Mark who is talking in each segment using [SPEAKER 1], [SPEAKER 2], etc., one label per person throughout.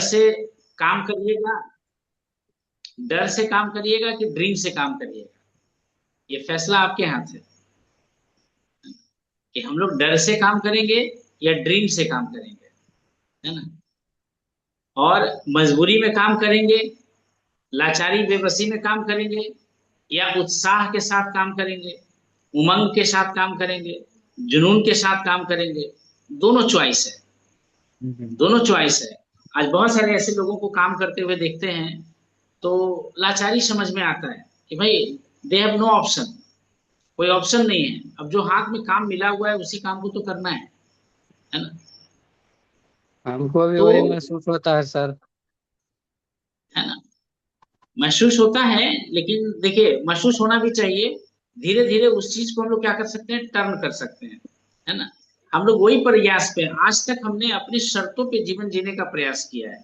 [SPEAKER 1] से काम करिएगा, डर से काम करिएगा कि ड्रीम से काम करिएगा, ये फैसला आपके हाथ है कि हम लोग डर से काम करेंगे या ड्रीम से काम करेंगे, है ना। और मजबूरी में काम करेंगे, लाचारी बेबसी में काम करेंगे, या उत्साह के साथ काम करेंगे, उमंग के साथ काम करेंगे, जुनून के साथ काम करेंगे। दोनों चॉइस है,
[SPEAKER 2] हम्म।
[SPEAKER 1] दोनों चॉइस है। आज बहुत सारे ऐसे लोगों को काम करते हुए देखते हैं तो लाचारी समझ में आता है कि भाई दे हैव नो ऑप्शन, कोई ऑप्शन नहीं है। अब जो हाथ में काम मिला हुआ है उसी काम को तो करना है ना।
[SPEAKER 2] हमको भी
[SPEAKER 1] तो
[SPEAKER 2] वही महसूस होता है सर।
[SPEAKER 1] है ना, महसूस होता है, लेकिन देखिए महसूस होना भी चाहिए। धीरे धीरे उस चीज को हम लोग क्या कर सकते हैं, टर्न कर सकते हैं, है ना। हम लोग वही प्रयास पे, आज तक हमने अपनी शर्तों पे जीवन जीने का प्रयास किया है।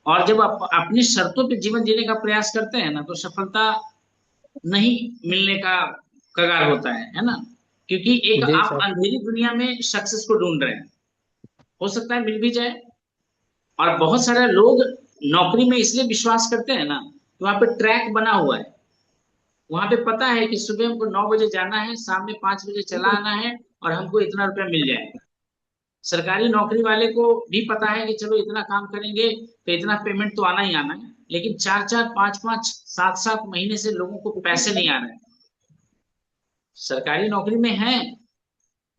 [SPEAKER 1] और जब आप अपनी शर्तों पे जीवन जीने का प्रयास करते हैं ना, तो सफलता नहीं मिलने का कगार होता है ना। क्योंकि एक
[SPEAKER 2] जी
[SPEAKER 1] आप
[SPEAKER 2] सर।
[SPEAKER 1] अंधेरी दुनिया में सक्सेस को ढूंढ रहे हैं, हो सकता है मिल भी जाए। और बहुत सारे लोग नौकरी में इसलिए विश्वास करते हैं ना, तो वहां पे ट्रैक बना हुआ है। वहां पे पता है कि सुबह हमको 9 बजे जाना है, शाम में 5 बजे चला आना है, और हमको इतना रुपया मिल जाएगा। सरकारी नौकरी वाले को भी पता है कि चलो इतना काम करेंगे तो इतना पेमेंट तो आना ही आना है, लेकिन 4 4 5 5 7 7 महीने से लोगों को पैसे नहीं आ रहे हैं। सरकारी नौकरी में है,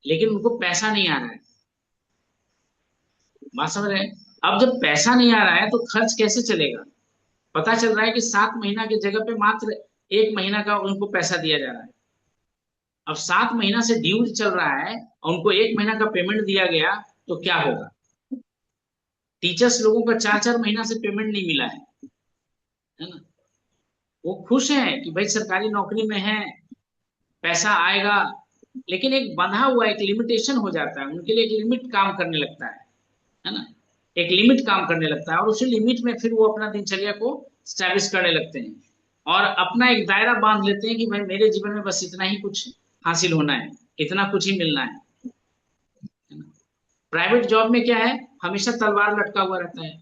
[SPEAKER 1] लेकिन उनको पैसा नहीं आ रहा है। बात समझ रहे हैं। अब जब पैसा नहीं आ रहा है तो खर्च कैसे चलेगा। पता चल रहा है कि 7 महीना की जगह पे मात्र 1 महीना का उनको पैसा दिया जा रहा है। अब 7 महीना से ड्यू चल रहा है और उनको 1 महीना का पेमेंट दिया गया, तो क्या होगा। टीचर्स लोगों का 4 4 महीना से पेमेंट नहीं मिला है ना। वो खुश हैं कि भाई सरकारी नौकरी में है, पैसा आएगा, लेकिन एक बंधा हुआ एक लिमिटेशन हो जाता है उनके लिए, एक लिमिट काम करने लगता है ना। एक लिमिट काम करने लगता है, और उसी लिमिट में फिर वो अपना दिनचर्या को स्टैब्लिश करने लगते हैं, और अपना एक दायरा बांध लेते हैं कि भाई मेरे जीवन में बस इतना ही कुछ हासिल होना है, इतना कुछ ही मिलना है। प्राइवेट जॉब में क्या है, हमेशा तलवार लटका हुआ रहता है।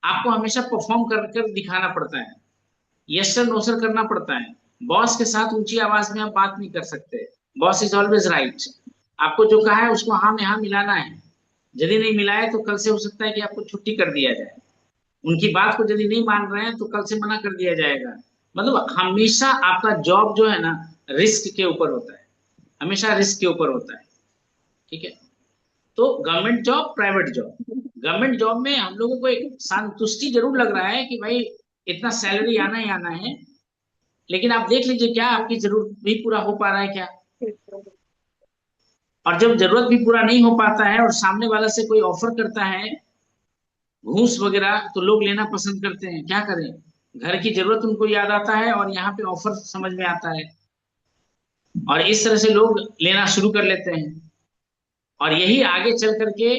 [SPEAKER 1] आपको हमेशा परफॉर्म कर कर दिखाना पड़ता है, यस सर नो सर करना पड़ता है। बॉस के साथ ऊंची आवाज में आप बात नहीं कर सकते। Boss is always right. आपको जो कहा है उसको हाँ में हाँ मिलाना है। यदि नहीं मिलाए तो कल से हो सकता है कि आपको छुट्टी कर दिया जाए। उनकी बात को यदि नहीं मान रहे हैं तो कल से मना कर दिया जाएगा। मतलब हमेशा आपका जॉब जो है ना, रिस्क के ऊपर होता है, हमेशा रिस्क के ऊपर होता है। ठीक है। तो government job, private job, government job में हम लोगों को एक संतुष्टि जरूर लग रहा है कि भाई इतना सैलरी आना ही आना है, लेकिन आप देख लीजिए क्या आपकी जरूरत भी पूरा हो पा रहा है क्या। और जब जरूरत भी पूरा नहीं हो पाता है और सामने वाला से कोई ऑफर करता है घूस वगैरह, तो लोग लेना पसंद करते हैं। क्या करें, घर की जरूरत उनको याद आता है और यहाँ पे ऑफर समझ में आता है, और इस तरह से लोग लेना शुरू कर लेते हैं। और यही आगे चल करके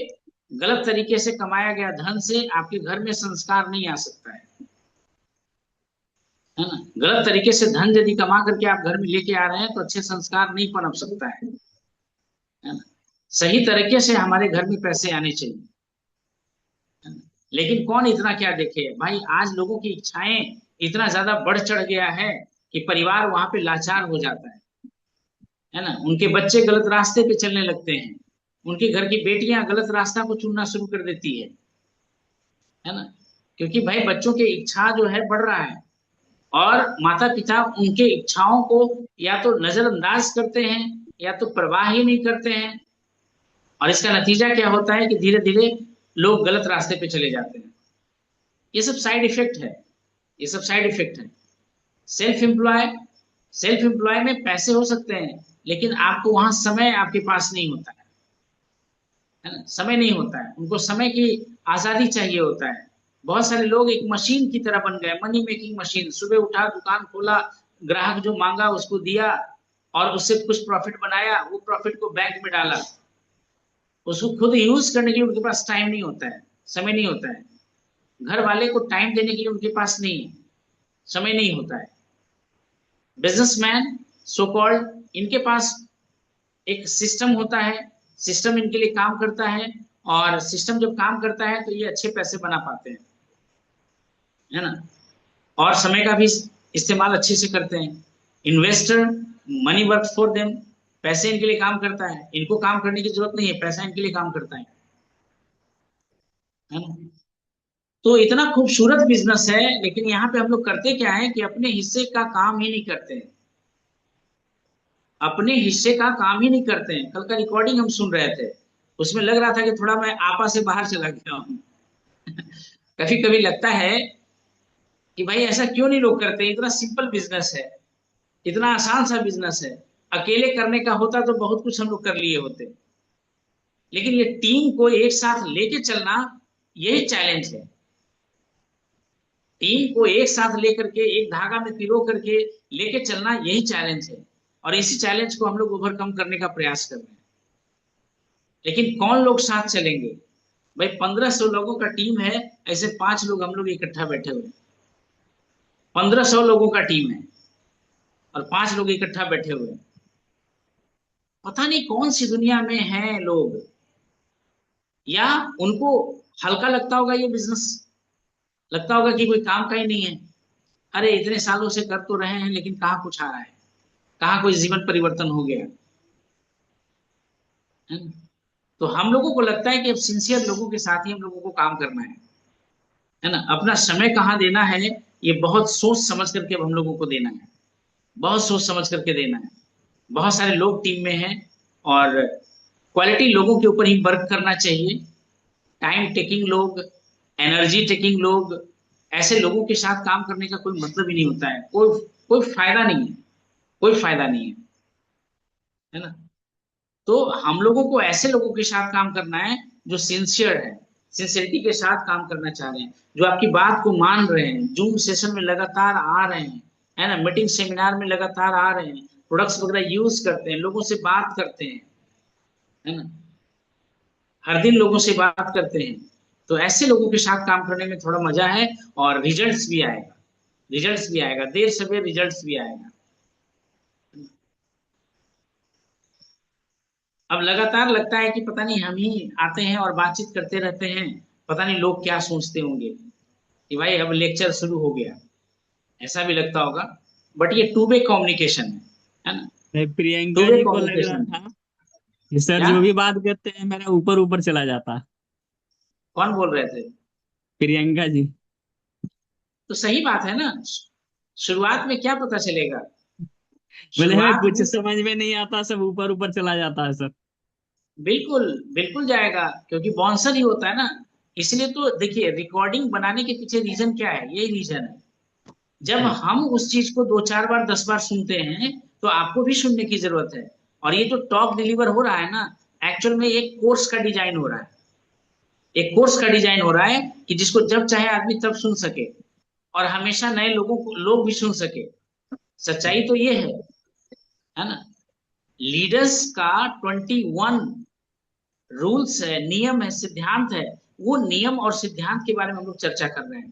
[SPEAKER 1] गलत तरीके से कमाया गया धन से आपके घर में संस्कार नहीं आ सकता है ना। गलत तरीके से धन यदि कमा करके आप घर में लेके आ रहे हैं तो अच्छे संस्कार नहीं पनप सकता है ना। सही तरीके से हमारे घर में पैसे आने चाहिए, है ना? लेकिन कौन इतना क्या देखे भाई, आज लोगों की इच्छाएं इतना ज्यादा बढ़ चढ़ गया है कि परिवार वहां पे लाचार हो जाता है ना। उनके बच्चे गलत रास्ते पे चलने लगते हैं, उनके घर की बेटियां गलत रास्ता को चुनना शुरू कर देती है ना। क्योंकि भाई बच्चों की इच्छा जो है बढ़ रहा है, और माता पिता उनके इच्छाओं को या तो नजरअंदाज करते हैं या तो परवाह ही नहीं करते हैं। और इसका नतीजा क्या होता है कि धीरे धीरे लोग गलत रास्ते पे चले जाते हैं। ये सब साइड इफेक्ट है, ये सब साइड इफेक्ट है। सेल्फ एम्प्लॉय, सेल्फ एम्प्लॉय में पैसे हो सकते हैं, लेकिन आपको वहां समय आपके पास नहीं होता है ना। समय नहीं होता है, उनको समय की आजादी चाहिए होता है। बहुत सारे लोग एक मशीन की तरह बन गए, मनी मेकिंग मशीन। सुबह उठा, दुकान खोला, ग्राहक जो मांगा उसको दिया, और उससे कुछ प्रॉफिट बनाया, वो प्रॉफिट को बैंक में डाला। उसको खुद यूज करने के लिए उनके पास टाइम नहीं होता है, समय नहीं होता है। घर वाले को टाइम देने के लिए उनके पास नहीं है, समय नहीं होता है। बिजनेसमैन, सो कॉल्ड, इनके पास एक सिस्टम होता है, सिस्टम इनके लिए काम करता है, और सिस्टम जब काम करता है तो ये अच्छे पैसे बना पाते हैं, है ना। और समय का भी इस्तेमाल अच्छे से करते हैं। Investor, money work for them, पैसे इनके लिए काम करता है, इनको काम करने की जरूरत नहीं है, पैसा इनके लिए काम करता है ना। तो इतना खूबसूरत बिजनेस है, लेकिन यहाँ पे हम लोग करते क्या है कि अपने हिस्से का काम ही नहीं करते हैं, अपने हिस्से का काम ही नहीं करते हैं। कल का रिकॉर्डिंग हम सुन रहे थे, उसमें लग रहा था कि थोड़ा मैं आपा से बाहर चला गया हूँ। कभी कभी लगता है कि भाई ऐसा क्यों नहीं लोग करते, इतना सिंपल बिजनेस है, इतना आसान सा बिजनेस है, अकेले करने का होता तो बहुत कुछ हम लोग कर लिए होते। लेकिन ये टीम को एक साथ लेके चलना, यही चैलेंज है। टीम को एक साथ लेकर के, एक धागा में पिरो करके लेके चलना, यही चैलेंज है। और इसी चैलेंज को हम लोग ओवरकम करने का प्रयास कर रहे हैं। लेकिन कौन लोग साथ चलेंगे? भाई 1500 लोगों का टीम है, ऐसे 5 लोग हम लोग इकट्ठा बैठे हुए हैं। 1500 लोगों का टीम है और 5 लोग इकट्ठा बैठे हुए हैं। पता नहीं कौन सी दुनिया में हैं लोग, या उनको हल्का लगता होगा ये बिजनेस, लगता होगा कि कोई काम का ही नहीं है। अरे इतने सालों से कर तो रहे हैं, लेकिन कहाँ कुछ आ रहा है, कहाँ कोई जीवन परिवर्तन हो गया है ना? तो हम लोगों को लगता है कि अब सिंसियर लोगों के साथ ही हम लोगों को काम करना है ना। अपना समय कहाँ देना है, ये बहुत सोच समझ करके अब हम लोगों को देना है, बहुत सोच समझ करके देना है। बहुत सारे लोग टीम में हैं, और क्वालिटी लोगों के ऊपर ही वर्क करना चाहिए। टाइम टेकिंग लोग, एनर्जी टेकिंग लोग, ऐसे लोगों के साथ काम करने का कोई मतलब ही नहीं होता है, कोई कोई फायदा नहीं है, कोई फायदा नहीं है ना। तो हम लोगों को ऐसे लोगों के साथ काम करना है जो सिंसियर है, सिंसियरिटी के साथ काम करना चाह रहे हैं, जो आपकी बात को मान रहे हैं, जूम सेशन में लगातार आ रहे हैं, है ना, मीटिंग सेमिनार में लगातार आ रहे हैं, प्रोडक्ट्स वगैरह यूज करते हैं, लोगों से बात करते हैं, है ना, हर दिन लोगों से बात करते हैं। तो ऐसे लोगों के साथ काम करने में थोड़ा मजा है, और रिजल्ट्स भी आएगा, रिजल्ट्स भी आएगा, देर सवेर रिजल्ट्स भी आएगा। अब लगातार लगता है कि पता नहीं हम ही आते हैं और बातचीत करते रहते हैं, पता नहीं लोग क्या सोचते होंगे कि भाई अब लेक्चर शुरू हो गया, ऐसा भी लगता होगा। बट ये टू वे कम्युनिकेशन है ना, टू
[SPEAKER 3] प्रियंका
[SPEAKER 1] वे
[SPEAKER 3] जी को लग रहा
[SPEAKER 1] कम्युनिकेशन।
[SPEAKER 3] था कि सर
[SPEAKER 1] क्या?
[SPEAKER 3] जो भी बात करते हैं मेरा ऊपर ऊपर चला जाता।
[SPEAKER 1] कौन बोल रहे थे?
[SPEAKER 3] प्रियंका जी।
[SPEAKER 1] तो सही बात है ना, शुरुआत में क्या पता चलेगा,
[SPEAKER 3] बोले हमें
[SPEAKER 1] शुरुआत
[SPEAKER 3] कुछ
[SPEAKER 1] में
[SPEAKER 3] समझ में नहीं आता, सब ऊपर ऊपर चला जाता है सर।
[SPEAKER 1] बिल्कुल बिल्कुल जाएगा, क्योंकि बाउंसर ही होता है ना। इसलिए तो देखिए, रिकॉर्डिंग बनाने के पीछे रीजन क्या है, यही रीजन है। जब हम उस चीज को 2-4 बार 10 बार सुनते हैं, तो आपको भी सुनने की जरूरत है। और ये जो टॉक डिलीवर हो रहा है ना, एक्चुअल में एक कोर्स का डिजाइन हो रहा है, एक कोर्स का डिजाइन हो रहा है कि जिसको जब चाहे आदमी तब सुन सके, और हमेशा नए लोगों को लोग भी सुन सके। सच्चाई तो ये है ना। लीडर्स का 21 रूल्स है, नियम है, सिद्धांत है। वो नियम और सिद्धांत के बारे में हम लोग चर्चा कर रहे हैं।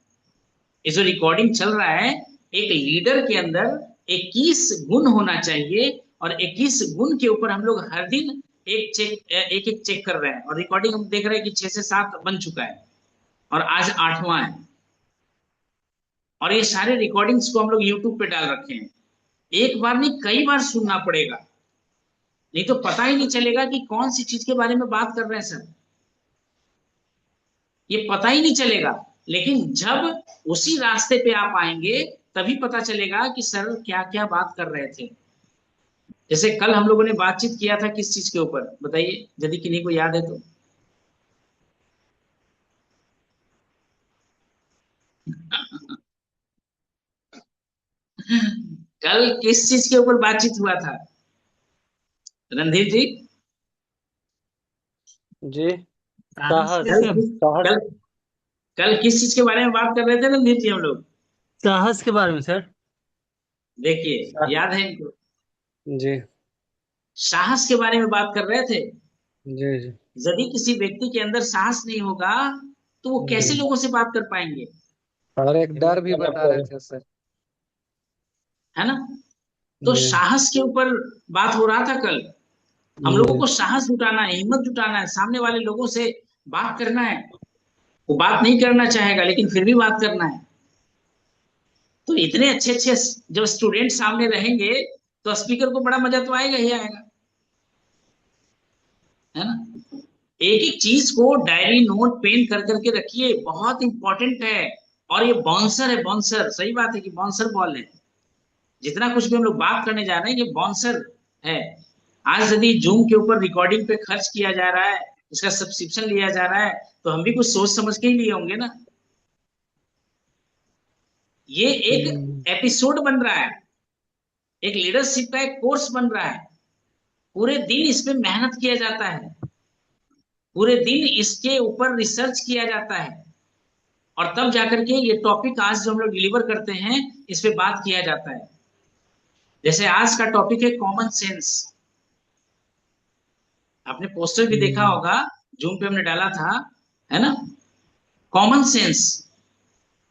[SPEAKER 1] ये जो रिकॉर्डिंग चल रहा है, एक लीडर के अंदर 21 गुण होना चाहिए, और 21 गुण के ऊपर हम लोग हर दिन एक एक चेक कर रहे हैं। और रिकॉर्डिंग हम देख रहे हैं कि 6 से 7 बन चुका है, और आज 8वां है। और ये सारे रिकॉर्डिंग्स को हम लोग यूट्यूब पे डाल रखे हैं। एक बार नहीं, कई बार सुनना पड़ेगा, नहीं तो पता ही नहीं चलेगा कि कौन सी चीज के बारे में बात कर रहे हैं सर, ये पता ही नहीं चलेगा। लेकिन जब उसी रास्ते पे आप आएंगे, तभी पता चलेगा कि सर क्या क्या बात कर रहे थे। जैसे कल हम लोगों ने बातचीत किया था किस चीज के ऊपर, बताइए यदि किन्हीं को याद है तो। कल किस चीज के ऊपर बातचीत हुआ था, रणधीर जी?
[SPEAKER 2] जी।
[SPEAKER 3] साहस के
[SPEAKER 2] साहस।
[SPEAKER 1] कल
[SPEAKER 3] सर।
[SPEAKER 1] किस
[SPEAKER 2] साहस।
[SPEAKER 1] कल कल किस चीज के बारे में बात कर रहे थे रणधीर जी हम लोग?
[SPEAKER 3] साहस के बारे में सर।
[SPEAKER 1] देखिए,
[SPEAKER 2] सा-
[SPEAKER 1] याद है इनको?
[SPEAKER 2] जी।
[SPEAKER 1] साहस के बारे में बात कर रहे थे।
[SPEAKER 2] जी। जी।
[SPEAKER 1] यदि किसी व्यक्ति के अंदर साहस नहीं होगा, तो वो कैसे
[SPEAKER 2] जी।
[SPEAKER 1] लोगों से बात कर पाएंगे,
[SPEAKER 2] और एक डर भी बता रहे थे सर।
[SPEAKER 1] है ना। तो
[SPEAKER 2] जी।
[SPEAKER 1] साहस के ऊपर बात हो रहा था कल। हम लोगों
[SPEAKER 2] जी।
[SPEAKER 1] को साहस जुटाना है, हिम्मत जुटाना है, सामने वाले लोगों से बात करना है। वो बात नहीं करना चाहेगा लेकिन फिर भी बात करना है। तो इतने अच्छे अच्छे जब स्टूडेंट सामने रहेंगे तो स्पीकर को बड़ा मजा तो आएगा ही आएगा, है ना। एक एक चीज को डायरी नोट पेन कर करके रखिए, बहुत इंपॉर्टेंट है। और ये बाउंसर है, बाउंसर, सही बात है कि बाउंसर बॉल है। जितना कुछ भी हम लोग बात करने जा रहे हैं ये बाउंसर है। आज यदि जूम के ऊपर रिकॉर्डिंग पे खर्च किया जा रहा है, उसका सब्सक्रिप्शन लिया जा रहा है, तो हम भी कुछ सोच समझ के ही लिए होंगे ना। ये एक एपिसोड बन रहा है, एक लीडरशिप का एक कोर्स बन रहा है। पूरे दिन इस पे मेहनत किया जाता है, पूरे दिन इसके ऊपर रिसर्च किया जाता है, और तब जाकर के ये टॉपिक आज जो हम लोग डिलीवर करते हैं इस पे बात किया जाता है। जैसे आज का टॉपिक है कॉमन सेंस। आपने पोस्टर भी देखा होगा, जूम पे हमने डाला था, है ना। कॉमन सेंस,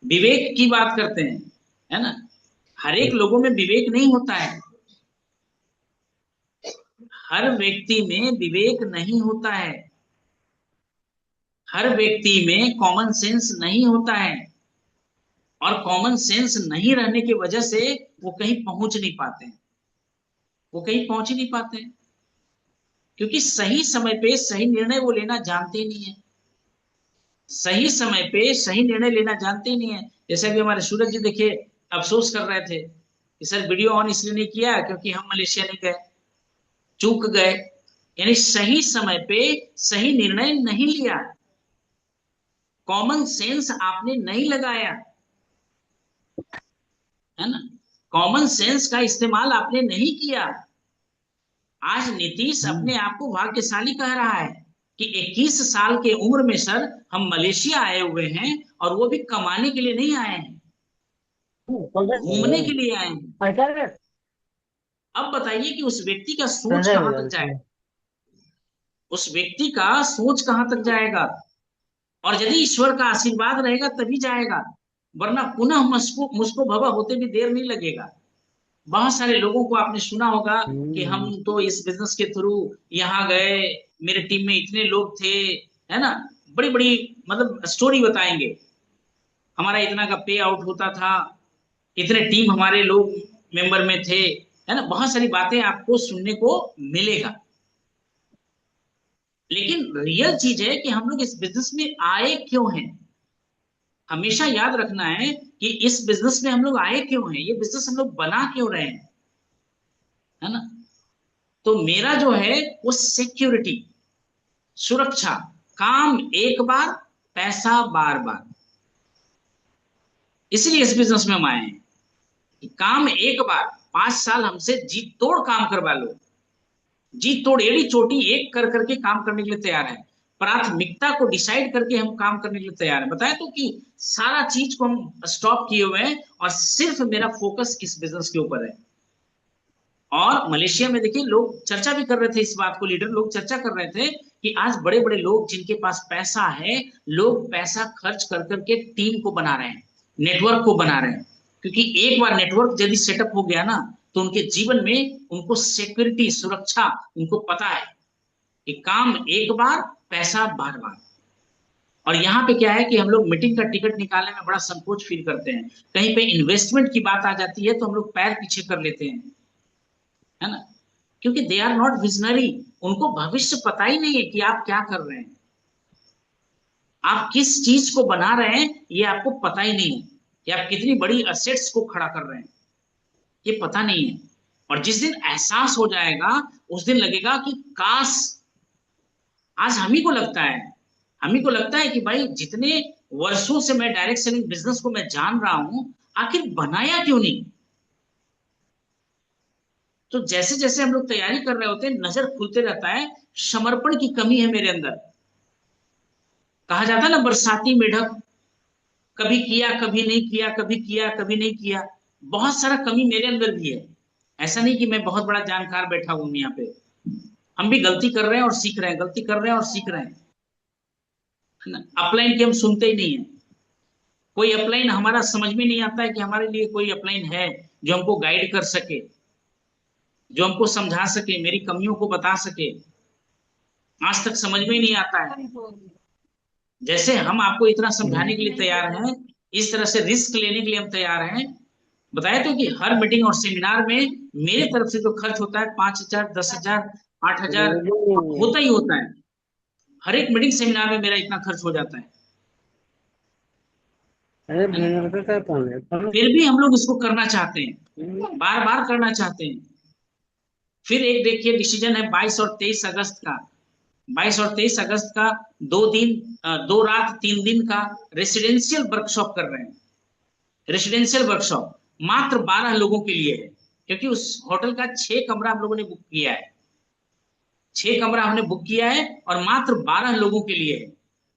[SPEAKER 1] विवेक की बात करते हैं, है ना। हर एक लोगों में विवेक नहीं होता है, हर व्यक्ति में विवेक नहीं होता है, हर व्यक्ति में कॉमन सेंस नहीं होता है। और कॉमन सेंस नहीं रहने की वजह से वो कहीं पहुंच नहीं पाते हैं, वो कहीं पहुंच ही नहीं पाते हैं, क्योंकि सही समय पे सही निर्णय वो लेना जानते ही नहीं है। सही समय पे सही निर्णय लेना जानते ही नहीं है। जैसे अभी हमारे सूरज जी देखिए अफसोस कर रहे थे कि सर वीडियो ऑन इसलिए नहीं किया क्योंकि हम मलेशिया नहीं गए, चूक गए। यानी सही समय पे सही निर्णय नहीं लिया, कॉमन सेंस आपने नहीं लगाया, है ना। कॉमन सेंस का इस्तेमाल आपने नहीं किया। आज नीतीश अपने आप को भाग्यशाली कह रहा है कि 21 साल के उम्र में सर हम मलेशिया आए हुए हैं, और वो भी कमाने के लिए नहीं आए हैं, घूमने के लिए आए हैं। अब बताइए कि उस व्यक्ति का सोच कहां तक जाएगा, उस व्यक्ति का सोच कहां तक जाएगा। और यदि ईश्वर का आशीर्वाद रहेगा तभी जाएगा, वरना पुनः मुझको मुझको भवा होते भी देर नहीं लगेगा। बहुत सारे लोगों को आपने सुना होगा कि हम तो इस बिजनेस के थ्रू यहाँ गए, मेरे टीम में इतने लोग थे, है ना। बड़ी बड़ी मतलब स्टोरी बताएंगे, हमारा इतना का पे आउट होता था, इतने टीम हमारे लोग मेंबर में थे, है ना। बहुत सारी बातें आपको सुनने को मिलेगा। लेकिन रियल चीज है कि हम लोग इस बिजनेस में आए क्यों हैं। हमेशा याद रखना है कि इस बिजनेस में हम लोग आए क्यों हैं, ये बिजनेस हम लोग बना क्यों रहे हैं, है ना। तो मेरा जो है वो सिक्योरिटी, सुरक्षा, काम एक बार, पैसा बार बार, इसलिए इस बिजनेस में हम आए हैं कि काम एक बार, 5 साल हमसे जी तोड़ काम करवा लो, जी तोड़ एड़ी चोटी एक कर करके काम करने के लिए तैयार है। प्राथमिकता को डिसाइड करके हम काम करने के लिए तैयार है। बताए तो कि सारा चीज को हम स्टॉप किए हुए हैं और सिर्फ मेरा फोकस इस बिजनेस के ऊपर है। और मलेशिया में देखिए लोग चर्चा भी कर रहे थे इस बात को, लीडर लोग चर्चा कर रहे थे कि आज बड़े बड़े लोग जिनके पास पैसा है, लोग पैसा खर्च कर करके टीम को बना रहे हैं, नेटवर्क को बना रहे हैं। क्योंकि एक बार नेटवर्क यदि सेटअप हो गया ना, तो उनके जीवन में उनको सिक्योरिटी, सुरक्षा, उनको पता है कि काम एक बार, पैसा बार बार। और यहाँ पे क्या है कि हम लोग मीटिंग का टिकट निकालने में बड़ा संकोच फील करते हैं। कहीं पे इन्वेस्टमेंट की बात आ जाती है तो हम लोग पैर पीछे कर लेते हैं, है ना। क्योंकि दे आर नॉट विजनरी, उनको भविष्य पता ही नहीं है कि आप क्या कर रहे हैं, आप किस चीज को बना रहे हैं, ये आपको पता ही नहीं है कि आप कितनी बड़ी असेट्स को खड़ा कर रहे हैं, ये पता नहीं है। और जिस दिन एहसास हो जाएगा उस दिन लगेगा कि काश, आज हम ही को लगता है, हम ही को लगता है कि भाई जितने वर्षों से मैं डायरेक्ट सेलिंग बिजनेस को मैं जान रहा हूं, आखिर बनाया क्यों नहीं। तो जैसे जैसे हम लोग तैयारी कर रहे होते हैं नजर खुलते रहता है, समर्पण की कमी है मेरे अंदर। कहा जाता है ना बरसाती मेढक, कभी किया कभी नहीं किया, कभी किया कभी नहीं किया। बहुत सारा कमी मेरे अंदर भी है। ऐसा नहीं कि मैं बहुत बड़ा जानकार बैठा हूं यहाँ पे, हम भी गलती कर रहे हैं और सीख रहे हैं, गलती कर रहे हैं और सीख रहे हैं, है ना। अपलाइन की हम सुनते ही नहीं है, कोई अपलाइन हमारा समझ में नहीं आता है कि हमारे लिए कोई अपलाइन है जो हमको गाइड कर सके, जो हमको समझा सके, मेरी कमियों को बता सके। आज तक समझ में ही नहीं आता है। जैसे हम आपको इतना समझाने के लिए तैयार हैं, इस तरह से रिस्क लेने के लिए हम तैयार हैं। बताया तो कि हर मीटिंग और सेमिनार में मेरे तरफ से जो खर्च होता है 5,000, 10,000, 8,000 होता ही होता है। हर एक मीटिंग सेमिनार में मेरा इतना खर्च हो जाता है।
[SPEAKER 2] अरे
[SPEAKER 1] है ना?
[SPEAKER 2] भेड़ का कौन है?
[SPEAKER 1] फिर भी हम लोग इसको करना चाहते हैं, बार बार करना चाहते हैं। फिर एक देखिए डिसीजन है 22 और 23 अगस्त का। 22 और 23 अगस्त का 2 दिन, 2 रात 3 दिन का रेसिडेंशियल वर्कशॉप कर रहे हैं। रेसिडेंशियल वर्कशॉप मात्र 12 लोगों के लिए है, क्योंकि उस होटल का 6 कमरा हम लोगों ने बुक किया है। 6 कमरा हमने बुक किया है और मात्र 12 लोगों के लिए है।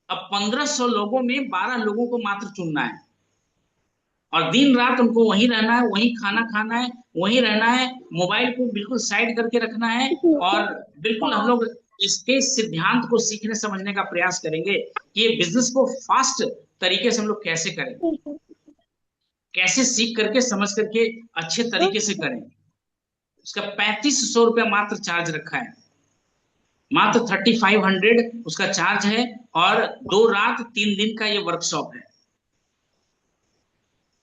[SPEAKER 1] अब 1,500 लोगों में 12 लोगों को मात्र चुनना है, और दिन रात उनको वहीं रहना है, वहीं खाना खाना है, वहीं रहना है, मोबाइल को बिल्कुल साइड करके रखना है। और बिल्कुल हम लोग इसके सिद्धांत को सीखने समझने का प्रयास करेंगे कि ये बिजनेस को फास्ट तरीके से हम लोग कैसे करें, कैसे सीख करके समझ करके अच्छे तरीके से करें। उसका 3,500 रुपया मात्र चार्ज रखा है, मात्र 3,500 उसका चार्ज है। और 2 रात 3 दिन का ये वर्कशॉप है।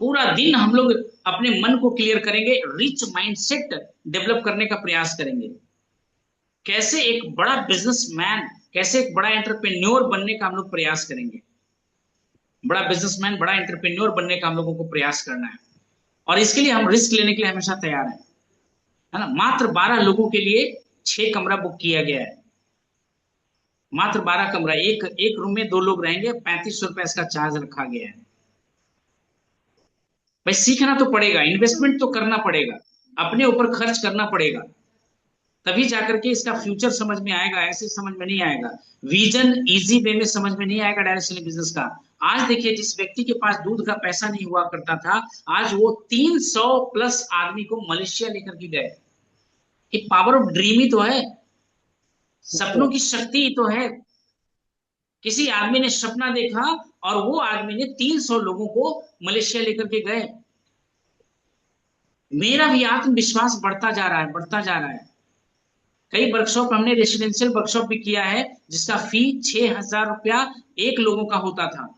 [SPEAKER 1] पूरा दिन हम लोग अपने मन को क्लियर करेंगे, रिच माइंडसेट डेवलप करने का प्रयास करेंगे, कैसे एक बड़ा बिजनेसमैन, कैसे एक बड़ा एंटरप्रेन्योर बनने का हम लोग प्रयास करेंगे। बड़ा बिजनेसमैन, बड़ा एंटरप्रेन्योर बनने का हम लोगों को प्रयास करना है, और इसके लिए हम रिस्क लेने के लिए हमेशा तैयार हैं। है ना? मात्र 12 लोगों के लिए 6 कमरा बुक किया गया है। मात्र 12 कमरा, एक एक रूम में 2 लोग रहेंगे। 3,500 रुपया इसका चार्ज रखा गया है। भाई सीखना तो पड़ेगा, इन्वेस्टमेंट तो करना पड़ेगा, अपने ऊपर खर्च करना पड़ेगा, तभी जाकर के इसका फ्यूचर समझ में आएगा। ऐसे समझ में नहीं आएगा, विजन इजी वे में समझ में नहीं आएगा डायरेक्ट सेलिंग बिजनेस का। आज देखिए, जिस व्यक्ति के पास दूध का पैसा नहीं हुआ करता था, आज वो 300 प्लस आदमी को मलेशिया लेकर के गए। ये पावर ऑफ ड्रीम ही तो है, सपनों की शक्ति ही तो है। किसी आदमी ने सपना देखा और वो आदमी ने 300 लोगों को मलेशिया लेकर के गए। मेरा भी आत्मविश्वास बढ़ता जा रहा है, बढ़ता जा रहा है। कई वर्कशॉप हमने रेसिडेंशियल वर्कशॉप भी किया है, जिसका फी 6,000 रुपया एक लोगों का होता था।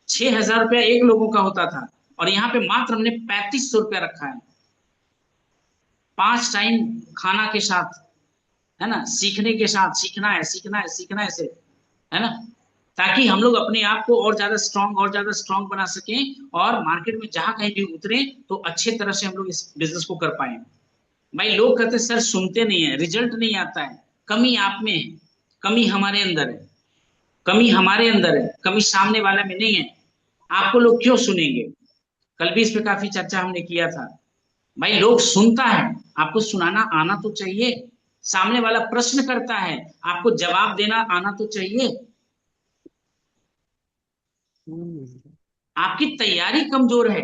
[SPEAKER 1] 6,000 रुपया एक लोगों का होता था, और यहाँ पे मात्र हमने 3,500 रुपया रखा है, 5 टाइम खाना के साथ। है ना? सीखने के साथ, सीखना है, सीखना है, सीखना है से, है ना? ताकि हम लोग अपने आप को और ज्यादा स्ट्रांग, और ज्यादा स्ट्रांग बना सकें, और मार्केट में जहां कहीं भी उतरे तो अच्छे तरह से हम लोग इस बिजनेस को कर पाए। भाई लोग कहते हैं सर सुनते नहीं है, रिजल्ट नहीं आता है। कमी आप में है, कमी हमारे अंदर है, कमी हमारे अंदर है, कमी सामने वाला में नहीं है। आपको लोग क्यों सुनेंगे? कल भी इस पे काफी चर्चा हमने किया था। भाई लोग सुनता है, आपको सुनाना आना तो चाहिए। सामने वाला प्रश्न करता है, आपको जवाब देना आना तो चाहिए। आपकी तैयारी कमजोर है,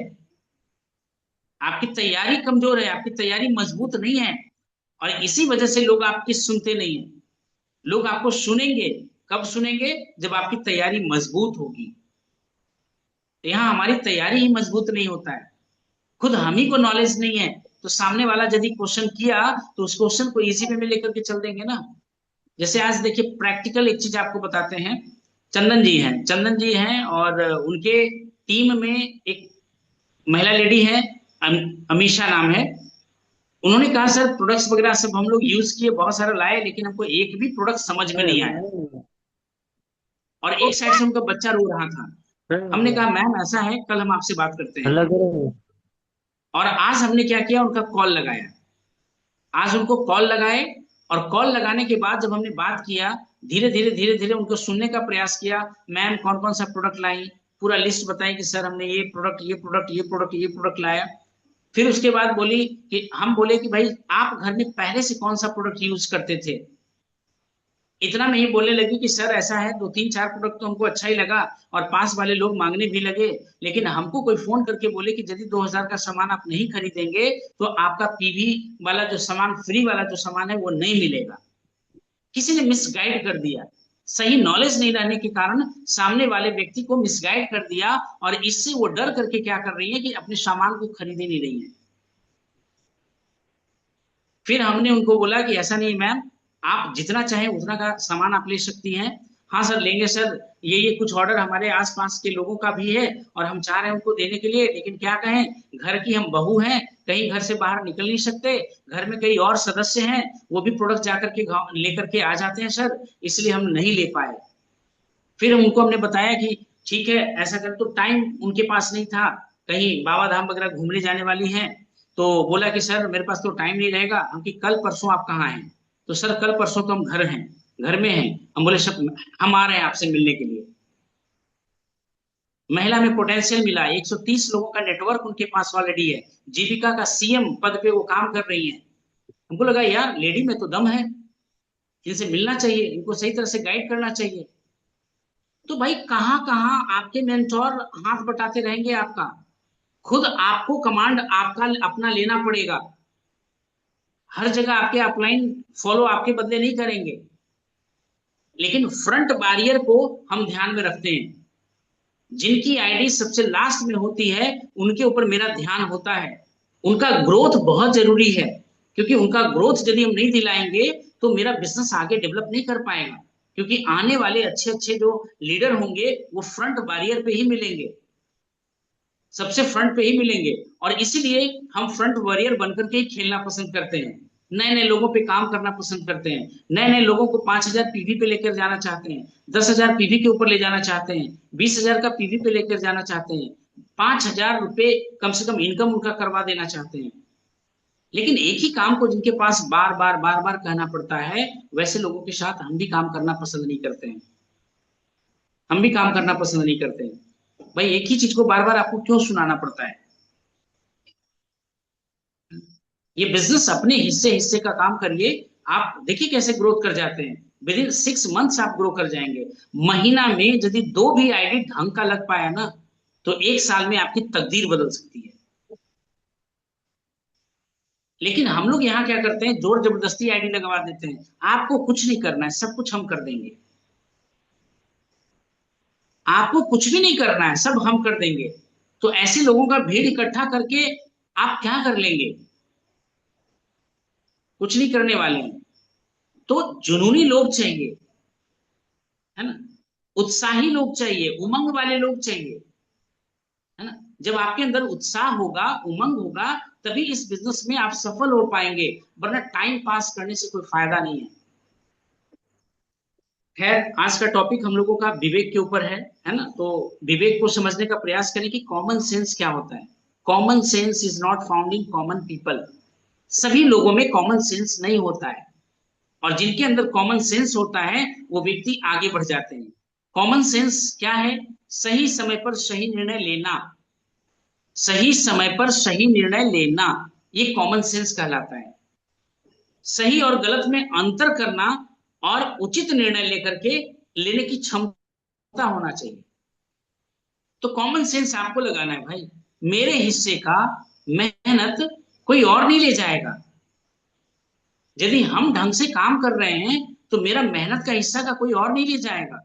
[SPEAKER 1] आपकी तैयारी कमजोर है, आपकी तैयारी मजबूत नहीं है, और इसी वजह से लोग आपकी सुनते नहीं है। लोग आपको सुनेंगे, कब सुनेंगे? जब आपकी तैयारी मजबूत होगी। यहाँ हमारी तैयारी ही मजबूत नहीं होता है, खुद हम ही को नॉलेज नहीं है, तो सामने वाला यदि क्वेश्चन किया तो उस क्वेश्चन को इजी वे में लेकर के चल देंगे ना। जैसे आज देखिए, प्रैक्टिकल एक चीज आपको बताते हैं। चंदन जी हैं, चंदन जी हैं, और उनके टीम में एक महिला लेडी है, अमीषा नाम है। उन्होंने कहा सर प्रोडक्ट्स वगैरह सब हम लोग यूज किए, बहुत सारा लाए, लेकिन हमको एक भी प्रोडक्ट समझ में नहीं आया, और एक साइड से उनका बच्चा रो रहा था। हमने कहा मैम ऐसा है, कल हम आपसे बात करते हैं। और आज हमने क्या किया, उनका कॉल लगाया। आज उनको कॉल लगाए, और कॉल लगाने के बाद जब हमने बात किया, धीरे धीरे धीरे धीरे उनको सुनने का प्रयास किया। मैम कौन कौन सा प्रोडक्ट लाई, पूरा लिस्ट बताई कि सर हमने ये प्रोडक्ट, ये प्रोडक्ट, ये प्रोडक्ट, ये प्रोडक्ट लाया। फिर उसके बाद बोली कि हम बोले कि भाई आप घर में पहले से कौन सा प्रोडक्ट यूज करते थे। इतना नहीं बोलने लगी कि सर ऐसा है, 2 3 4 प्रोडक्ट तो हमको अच्छा ही लगा, और पास वाले लोग मांगने भी लगे, लेकिन हमको कोई फोन करके बोले कि यदि 2,000 का सामान आप नहीं खरीदेंगे तो आपका पीवी वाला जो सामान, फ्री वाला जो सामान है वो नहीं मिलेगा। किसी ने मिसगाइड कर दिया, सही नॉलेज नहीं रहने के कारण सामने वाले व्यक्ति को मिसगाइड कर दिया, और इससे वो डर करके क्या कर रही है कि अपने सामान को खरीद ही नहीं रही है। फिर हमने उनको बोला कि ऐसा नहीं मैम, आप जितना चाहे उतना का सामान आप ले सकती हैं, हाँ सर लेंगे सर, ये कुछ ऑर्डर हमारे आसपास के लोगों का भी है और हम चाह रहे हैं उनको देने के लिए, लेकिन क्या कहें, घर की हम बहू हैं, कहीं घर से बाहर निकल नहीं सकते, घर में कई और सदस्य हैं, वो भी प्रोडक्ट जाकर के लेकर के आ जाते हैं सर, इसलिए हम नहीं ले पाए। फिर उनको हमने बताया कि ठीक है ऐसा कर, तो टाइम उनके पास नहीं था, कहीं बाबा धाम वगैरह घूमने जाने वाली हैं, तो बोला कि सर मेरे पास तो टाइम नहीं रहेगा। हम कि कल परसों आप कहाँ हैं? तो सर कल परसों तो हम घर हैं, घर में हैं। हम बोले सब हम आ रहे हैं आपसे मिलने के लिए। महिला में पोटेंशियल मिला, 130 लोगों का नेटवर्क उनके पास ऑलरेडी है, जीविका का सीएम पद पे वो काम कर रही है। हमको लगा यार लेडी में तो दम है, इनसे मिलना चाहिए, इनको सही तरह से गाइड करना चाहिए। तो भाई कहाँ कहाँ आपके मेंटोर हाथ बटाते रहेंगे आपका, खुद आपको कमांड आपका अपना लेना पड़ेगा। हर जगह आपके अपलाइन फॉलो आपके बदले नहीं करेंगे, लेकिन फ्रंट बैरियर को हम ध्यान में रखते हैं। जिनकी आईडी सबसे लास्ट में होती है उनके ऊपर मेरा ध्यान होता है, उनका ग्रोथ बहुत जरूरी है, क्योंकि उनका ग्रोथ यदि हम नहीं दिलाएंगे तो मेरा बिजनेस आगे डेवलप नहीं कर पाएगा। क्योंकि आने वाले अच्छे अच्छे जो लीडर होंगे वो फ्रंट बैरियर पे ही मिलेंगे, सबसे फ्रंट पे ही मिलेंगे, और इसीलिए हम फ्रंट वॉरियर बनकर के ही खेलना पसंद करते हैं, नए नए लोगों पे काम करना पसंद करते हैं, नए नए लोगों को 5,000 पीवी पे लेकर जाना चाहते हैं, 10,000 पीवी के ऊपर ले जाना चाहते हैं, 20,000 का पीवी पे लेकर जाना चाहते हैं, 5,000 रुपए कम से कम इनकम उनका करवा देना चाहते हैं। लेकिन एक ही काम को जिनके पास बार बार कहना पड़ता है, वैसे लोगों के साथ हम भी काम करना पसंद नहीं करते हैं, हम भी काम करना पसंद नहीं करते हैं। भाई एक ही चीज को बार बार आपको क्यों सुनाना पड़ता है? ये बिजनेस अपने हिस्से हिस्से का काम करिए, आप देखिए कैसे ग्रोथ कर जाते हैं। विद इन 6 मंथ्स आप ग्रो कर जाएंगे। महीना में यदि 2 भी आईडी ढंग का लग पाया ना, तो 1 साल में आपकी तकदीर बदल सकती है। लेकिन हम लोग यहाँ क्या करते हैं, जोर जबरदस्ती आईडी लगवा देते हैं, आपको कुछ नहीं करना है, सब कुछ हम कर देंगे, आपको कुछ भी नहीं करना है, सब हम कर देंगे। तो ऐसे लोगों का भीड़ इकट्ठा करके आप क्या कर लेंगे? कुछ नहीं करने वाले हैं। तो जुनूनी लोग चाहिए, है ना, उत्साही लोग चाहिए, उमंग वाले लोग चाहिए, है ना। जब आपके अंदर उत्साह होगा, उमंग होगा, तभी इस बिजनेस में आप सफल हो पाएंगे, वरना टाइम पास करने से कोई फायदा नहीं है। खैर आज का टॉपिक हम लोगों का विवेक के ऊपर है ना। तो विवेक को समझने का प्रयास करें कि कॉमन सेंस क्या होता है। Common sense is not found in common people. सभी लोगों में कॉमन सेंस नहीं होता है, और जिनके अंदर कॉमन सेंस होता है वो व्यक्ति आगे बढ़ जाते हैं। कॉमन सेंस क्या है? सही समय पर सही निर्णय लेना, सही समय पर सही निर्णय लेना, ये कॉमन सेंस कहलाता है। सही और गलत में अंतर करना और उचित निर्णय लेकर के लेने की क्षमता होना चाहिए। तो कॉमन सेंस आपको लगाना है भाई, मेरे हिस्से का मेहनत कोई और नहीं ले जाएगा। यदि हम ढंग से काम कर रहे हैं तो मेरा मेहनत का हिस्सा का कोई और नहीं ले जाएगा।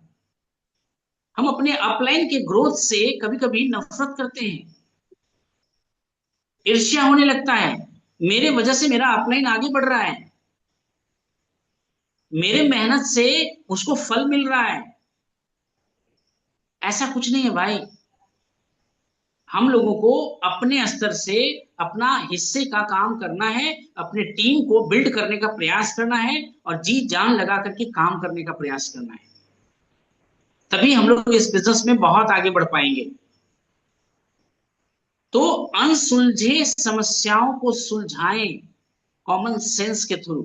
[SPEAKER 1] हम अपने अपलाइन के ग्रोथ से कभी कभी नफरत करते हैं, ईर्ष्या होने लगता है, मेरे वजह से मेरा अपलाइन आगे बढ़ रहा है, मेरे मेहनत से उसको फल मिल रहा है। ऐसा कुछ नहीं है भाई। हम लोगों को अपने स्तर से अपना हिस्से का काम करना है, अपने टीम को बिल्ड करने का प्रयास करना है, और जी जान लगा करके काम करने का प्रयास करना है, तभी हम लोग इस बिजनेस में बहुत आगे बढ़ पाएंगे। तो अनसुलझे समस्याओं को सुलझाएं कॉमन सेंस के थ्रू।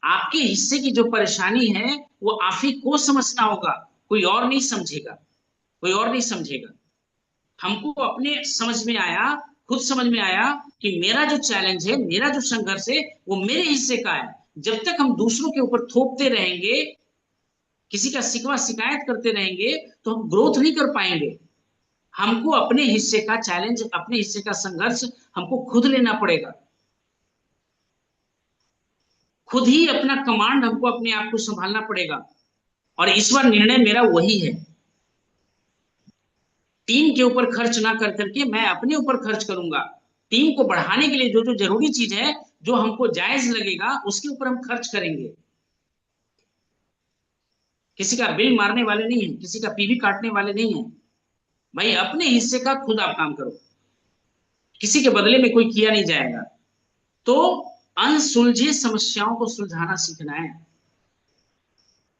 [SPEAKER 1] आपके हिस्से की जो परेशानी है वो आप ही को समझना होगा, कोई और नहीं समझेगा, कोई और नहीं समझेगा। हमको अपने समझ में आया, खुद समझ में आया कि मेरा जो चैलेंज है, मेरा जो संघर्ष है वो मेरे हिस्से का है। जब तक हम दूसरों के ऊपर थोपते रहेंगे, किसी का शिकवा शिकायत करते रहेंगे, तो हम ग्रोथ नहीं कर पाएंगे। हमको अपने हिस्से का चैलेंज, अपने हिस्से का संघर्ष हमको खुद लेना पड़ेगा। खुद ही अपना कमांड हमको अपने आप को संभालना पड़ेगा, और इस बार निर्णय मेरा वही है, टीम के ऊपर खर्च ना कर करके मैं अपने ऊपर खर्च करूंगा। टीम को बढ़ाने के लिए जो जो जरूरी चीज है, जो हमको जायज लगेगा, उसके ऊपर हम खर्च करेंगे। किसी का बिल मारने वाले नहीं है, किसी का पीवी काटने वाले नहीं है। भाई अपने हिस्से का खुद आप काम करो, किसी के बदले में कोई किया नहीं जाएगा। तो अनसुलझे समस्याओं को सुलझाना सीखना है।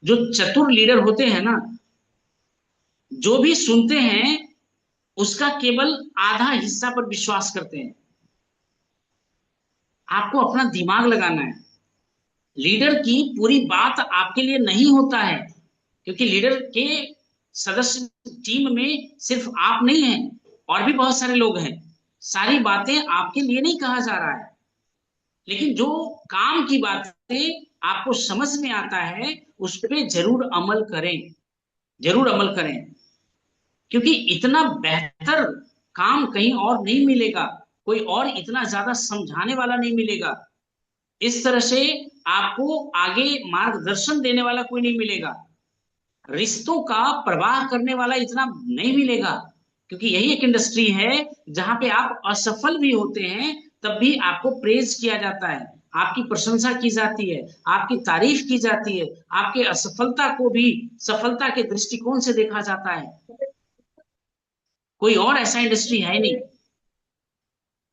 [SPEAKER 1] जो चतुर लीडर होते हैं ना, जो भी सुनते हैं उसका केवल आधा हिस्सा पर विश्वास करते हैं। आपको अपना दिमाग लगाना है। लीडर की पूरी बात आपके लिए नहीं होता है, क्योंकि लीडर के सदस्य टीम में सिर्फ आप नहीं हैं, और भी बहुत सारे लोग हैं। सारी बातें आपके लिए नहीं कहा जा रहा है, लेकिन जो काम की बातें आपको समझ में आता है उस पर जरूर अमल करें, जरूर अमल करें। क्योंकि इतना बेहतर काम कहीं और नहीं मिलेगा, कोई और इतना ज्यादा समझाने वाला नहीं मिलेगा, इस तरह से आपको आगे मार्गदर्शन देने वाला कोई नहीं मिलेगा, रिश्तों का प्रवाह करने वाला इतना नहीं मिलेगा। क्योंकि यही एक इंडस्ट्री है जहां पे आप असफल भी होते हैं तब भी आपको प्रेज किया जाता है, आपकी प्रशंसा की जाती है, आपकी तारीफ की जाती है, आपके असफलता को भी सफलता के दृष्टिकोण से देखा जाता है। कोई और ऐसा इंडस्ट्री है नहीं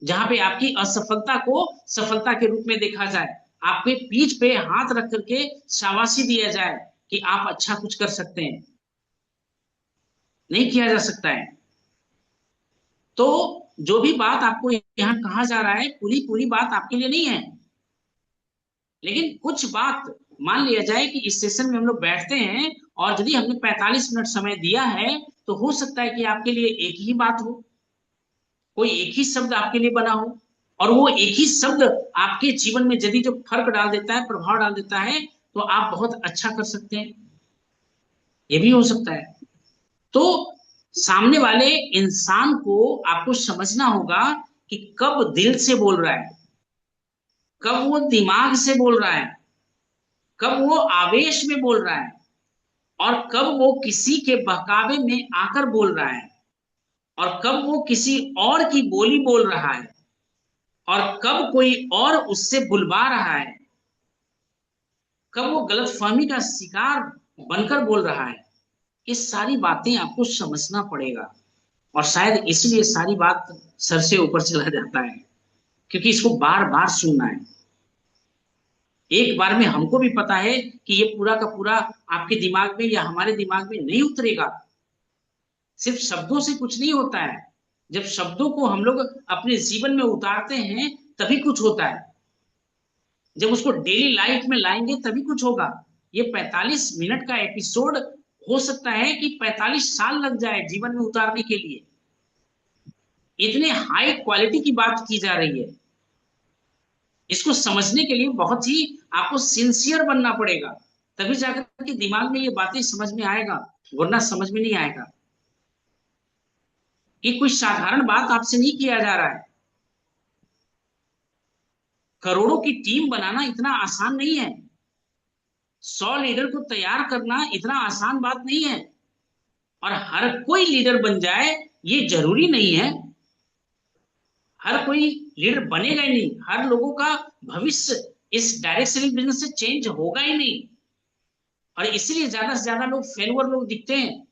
[SPEAKER 1] जहां पे आपकी असफलता को सफलता के रूप में देखा जाए, आपके पीठ पे हाथ रख करके शाबाशी दिया जाए कि आप अच्छा कुछ कर सकते हैं। नहीं किया जा सकता है। तो जो भी बात आपको यहाँ कहा जा रहा है पूरी पूरी बात आपके लिए नहीं है, लेकिन कुछ बात मान लिया जाए कि इस सेशन में हम लोग बैठते हैं और यदि हमने 45 मिनट समय दिया है तो हो सकता है कि आपके लिए एक ही बात हो, कोई एक ही शब्द आपके लिए बना हो, और वो एक ही शब्द आपके जीवन में यदि जो फर्क डाल देता है, प्रभाव डाल देता है, तो आप बहुत अच्छा कर सकते हैं। ये भी हो सकता है। तो सामने वाले इंसान को आपको समझना होगा कि कब दिल से बोल रहा है, कब वो दिमाग से बोल रहा है, कब वो आवेश में बोल रहा है, और कब वो किसी के बहकावे में आकर बोल रहा है, और कब वो किसी और की बोली बोल रहा है, और कब कोई और उससे बुलवा रहा है, कब वो गलतफहमी का शिकार बनकर बोल रहा है। ये सारी बातें आपको समझना पड़ेगा, और शायद इसलिए सारी बात सर से ऊपर चला जाता है, क्योंकि इसको बार बार सुनना है। एक बार में हमको भी पता है कि ये पूरा का पूरा आपके दिमाग में या हमारे दिमाग में नहीं उतरेगा। सिर्फ शब्दों से कुछ नहीं होता है, जब शब्दों को हम लोग अपने जीवन में उतारते हैं तभी कुछ होता है, जब उसको डेली लाइफ में लाएंगे तभी कुछ होगा। ये 45 मिनट का एपिसोड हो सकता है कि 45 साल लग जाए जीवन में उतारने के लिए। इतने हाई क्वालिटी की बात की जा रही है, इसको समझने के लिए बहुत ही आपको सिंसियर बनना पड़ेगा, तभी जाकर के दिमाग में ये बातें समझ में आएगा, वरना समझ में नहीं आएगा। ये कोई साधारण बात आपसे नहीं किया जा रहा है। करोड़ों की टीम बनाना इतना आसान नहीं है, 100 लीडर को तैयार करना इतना आसान बात नहीं है, और हर कोई लीडर बन जाए ये जरूरी नहीं है। हर कोई लीडर बनेगा ही नहीं, हर लोगों का भविष्य इस डायरेक्ट सेलिंग बिजनेस से चेंज होगा ही नहीं, और इसलिए ज्यादा से ज्यादा लोग फेलुअर लोग दिखते हैं।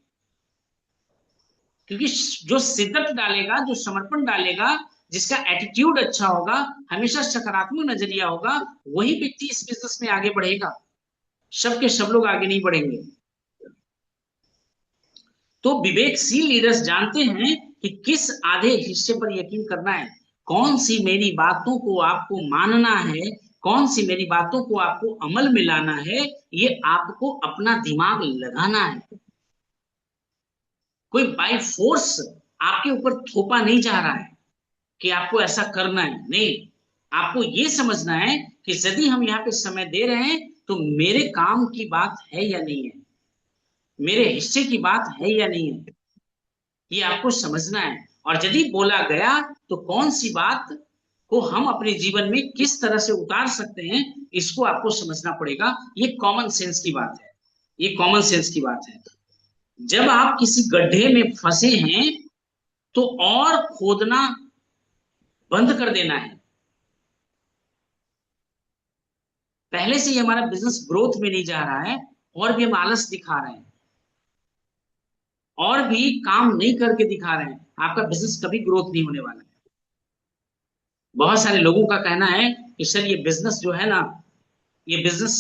[SPEAKER 1] क्योंकि जो शिद्दत डालेगा, जो समर्पण डालेगा, जिसका एटीट्यूड अच्छा होगा, हमेशा सकारात्मक नजरिया होगा, वही व्यक्ति इस बिजनेस में आगे बढ़ेगा। सबके सब लोग आगे नहीं बढ़ेंगे। तो विवेकशील लीडर्स जानते हैं कि किस आधे हिस्से पर यकीन करना है, कौन सी मेरी बातों को आपको मानना है, कौन सी मेरी बातों को आपको अमल में लाना है, ये आपको अपना दिमाग लगाना है। कोई बाय फोर्स आपके ऊपर थोपा नहीं जा रहा है कि आपको ऐसा करना है, नहीं। आपको ये समझना है कि यदि हम यहाँ पे समय दे रहे हैं तो मेरे काम की बात है या नहीं है, मेरे हिस्से की बात है या नहीं है, ये आपको समझना है। और यदि बोला गया तो कौन सी बात को हम अपने जीवन में किस तरह से उतार सकते हैं, इसको आपको समझना पड़ेगा। ये कॉमन सेंस की बात है, ये कॉमन सेंस की बात है। जब आप किसी गड्ढे में फंसे हैं तो और खोदना बंद कर देना है। पहले से ही हमारा बिजनेस ग्रोथ में नहीं जा रहा है, और भी हम आलस दिखा रहे हैं, और भी काम नहीं करके दिखा रहे हैं, आपका बिजनेस कभी ग्रोथ नहीं होने वाला है। बहुत सारे लोगों का कहना है कि सर ये बिजनेस जो है ना, ये बिजनेस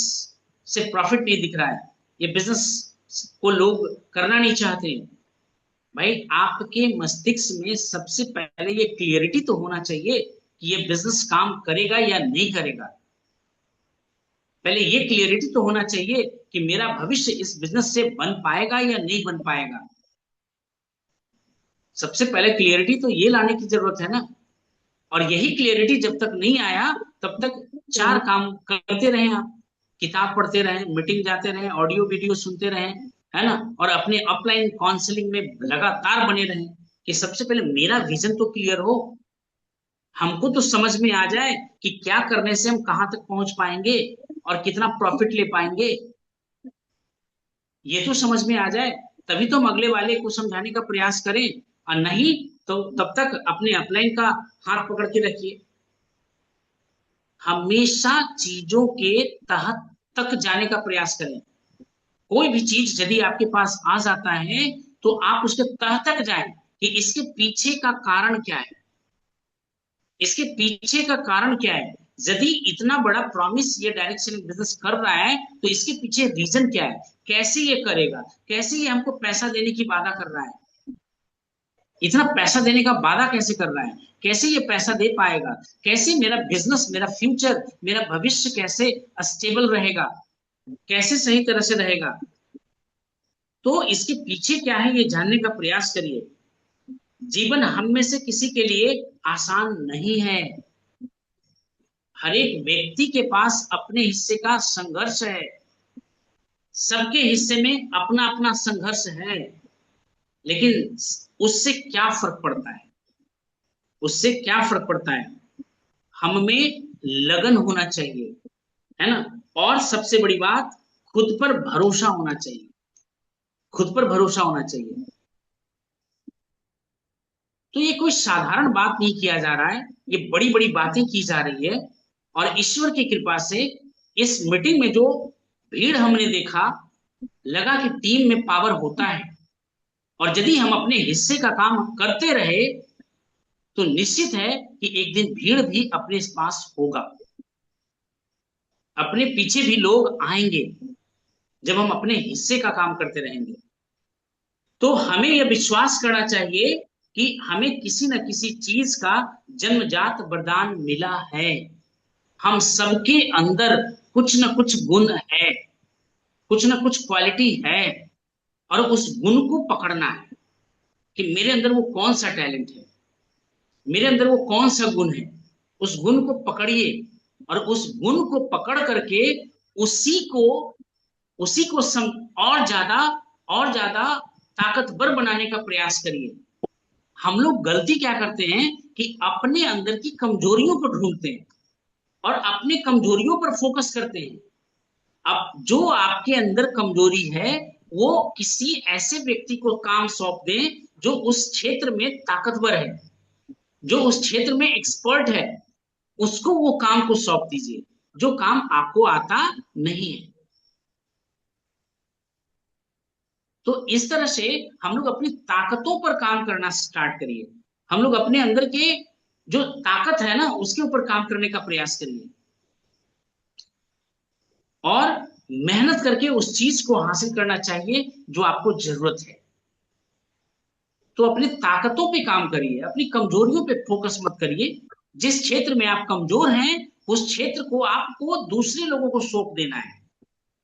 [SPEAKER 1] से प्रॉफिट नहीं दिख रहा है, ये बिजनेस को लोग करना नहीं चाहते। भाई आपके मस्तिष्क में सबसे पहले ये क्लियरिटी तो होना चाहिए कि ये बिजनेस काम करेगा या नहीं करेगा। पहले ये क्लियरिटी तो होना चाहिए कि मेरा भविष्य इस बिजनेस से बन पाएगा या नहीं बन पाएगा। सबसे पहले क्लियरिटी तो ये लाने की जरूरत है ना। और यही क्लियरिटी जब तक नहीं आया तब तक चार काम करते रहे आप, किताब पढ़ते रहे, मीटिंग जाते रहे, ऑडियो वीडियो सुनते रहे, है ना, और अपने अपलाइन काउंसलिंग में लगातार बने रहे कि सबसे पहले मेरा विजन तो क्लियर हो, हमको तो समझ में आ जाए कि क्या करने से हम कहां तक पहुंच पाएंगे और कितना प्रॉफिट ले पाएंगे, ये तो समझ में आ जाए, तभी तो हम अगले वाले को समझाने का प्रयास करें। और नहीं तो तब तक अपने अपलाइन का हाथ पकड़ के रखिए। हमेशा चीजों के तहत तक जाने का प्रयास करें। कोई भी चीज यदि आपके पास आ जाता है तो आप उसके तह तक जाएं कि इसके पीछे का कारण क्या है, इसके पीछे का कारण क्या है। यदि इतना बड़ा प्रॉमिस ये डायरेक्शन बिजनेस कर रहा है तो इसके पीछे रीजन क्या है, कैसे ये करेगा, कैसे ये हमको पैसा देने की वादा कर रहा है, इतना पैसा देने का वादा कैसे कर रहा है, कैसे ये पैसा दे पाएगा, कैसे मेरा बिजनेस, मेरा फ्यूचर, मेरा भविष्य कैसे स्टेबल रहेगा, कैसे सही तरह से रहेगा। तो इसके पीछे क्या है ये जानने का प्रयास करिए। जीवन हम में से किसी के लिए आसान नहीं है। हर एक व्यक्ति के पास अपने हिस्से का संघर्ष है, सबके हिस्से में अपना अपना संघर्ष है, लेकिन उससे क्या फर्क पड़ता है, उससे क्या फर्क पड़ता है, हम में लगन होना चाहिए, है ना। और सबसे बड़ी बात, खुद पर भरोसा होना चाहिए, खुद पर भरोसा होना चाहिए। तो ये कोई साधारण बात नहीं किया जा रहा है, ये बड़ी बड़ी बातें की जा रही है। और ईश्वर की कृपा से इस मीटिंग में जो भीड़ हमने देखा, लगा कि टीम में पावर होता है। और यदि हम अपने हिस्से का काम करते रहे तो निश्चित है कि एक दिन भीड़ भी अपने पास होगा, अपने पीछे भी लोग आएंगे जब हम अपने हिस्से का काम करते रहेंगे। तो हमें यह विश्वास करना चाहिए कि हमें किसी न किसी चीज का जन्मजात वरदान मिला है। हम सबके अंदर कुछ न कुछ गुण है, कुछ न कुछ क्वालिटी है, और उस गुण को पकड़ना है कि मेरे अंदर वो कौन सा टैलेंट है, मेरे अंदर वो कौन सा गुण है। उस गुण को पकड़िए और उस गुण को पकड़ करके उसी को और ज्यादा ताकतवर बनाने का प्रयास करिए। हम लोग गलती क्या करते हैं कि अपने अंदर की कमजोरियों को ढूंढते हैं और अपने कमजोरियों पर फोकस करते हैं। अब जो आपके अंदर कमजोरी है वो किसी ऐसे व्यक्ति को काम सौंप दें जो उस क्षेत्र में ताकतवर है, जो उस क्षेत्र में एक्सपर्ट है, उसको वो काम को सौंप दीजिए जो काम आपको आता नहीं है। तो इस तरह से हम लोग अपनी ताकतों पर काम करना स्टार्ट करिए। हम लोग अपने अंदर के जो ताकत है ना उसके ऊपर काम करने का प्रयास करिए और मेहनत करके उस चीज को हासिल करना चाहिए जो आपको जरूरत है। तो अपनी ताकतों पे काम करिए, अपनी कमजोरियों पे फोकस मत करिए। जिस क्षेत्र में आप कमजोर हैं उस क्षेत्र को आपको दूसरे लोगों को सौंप देना है,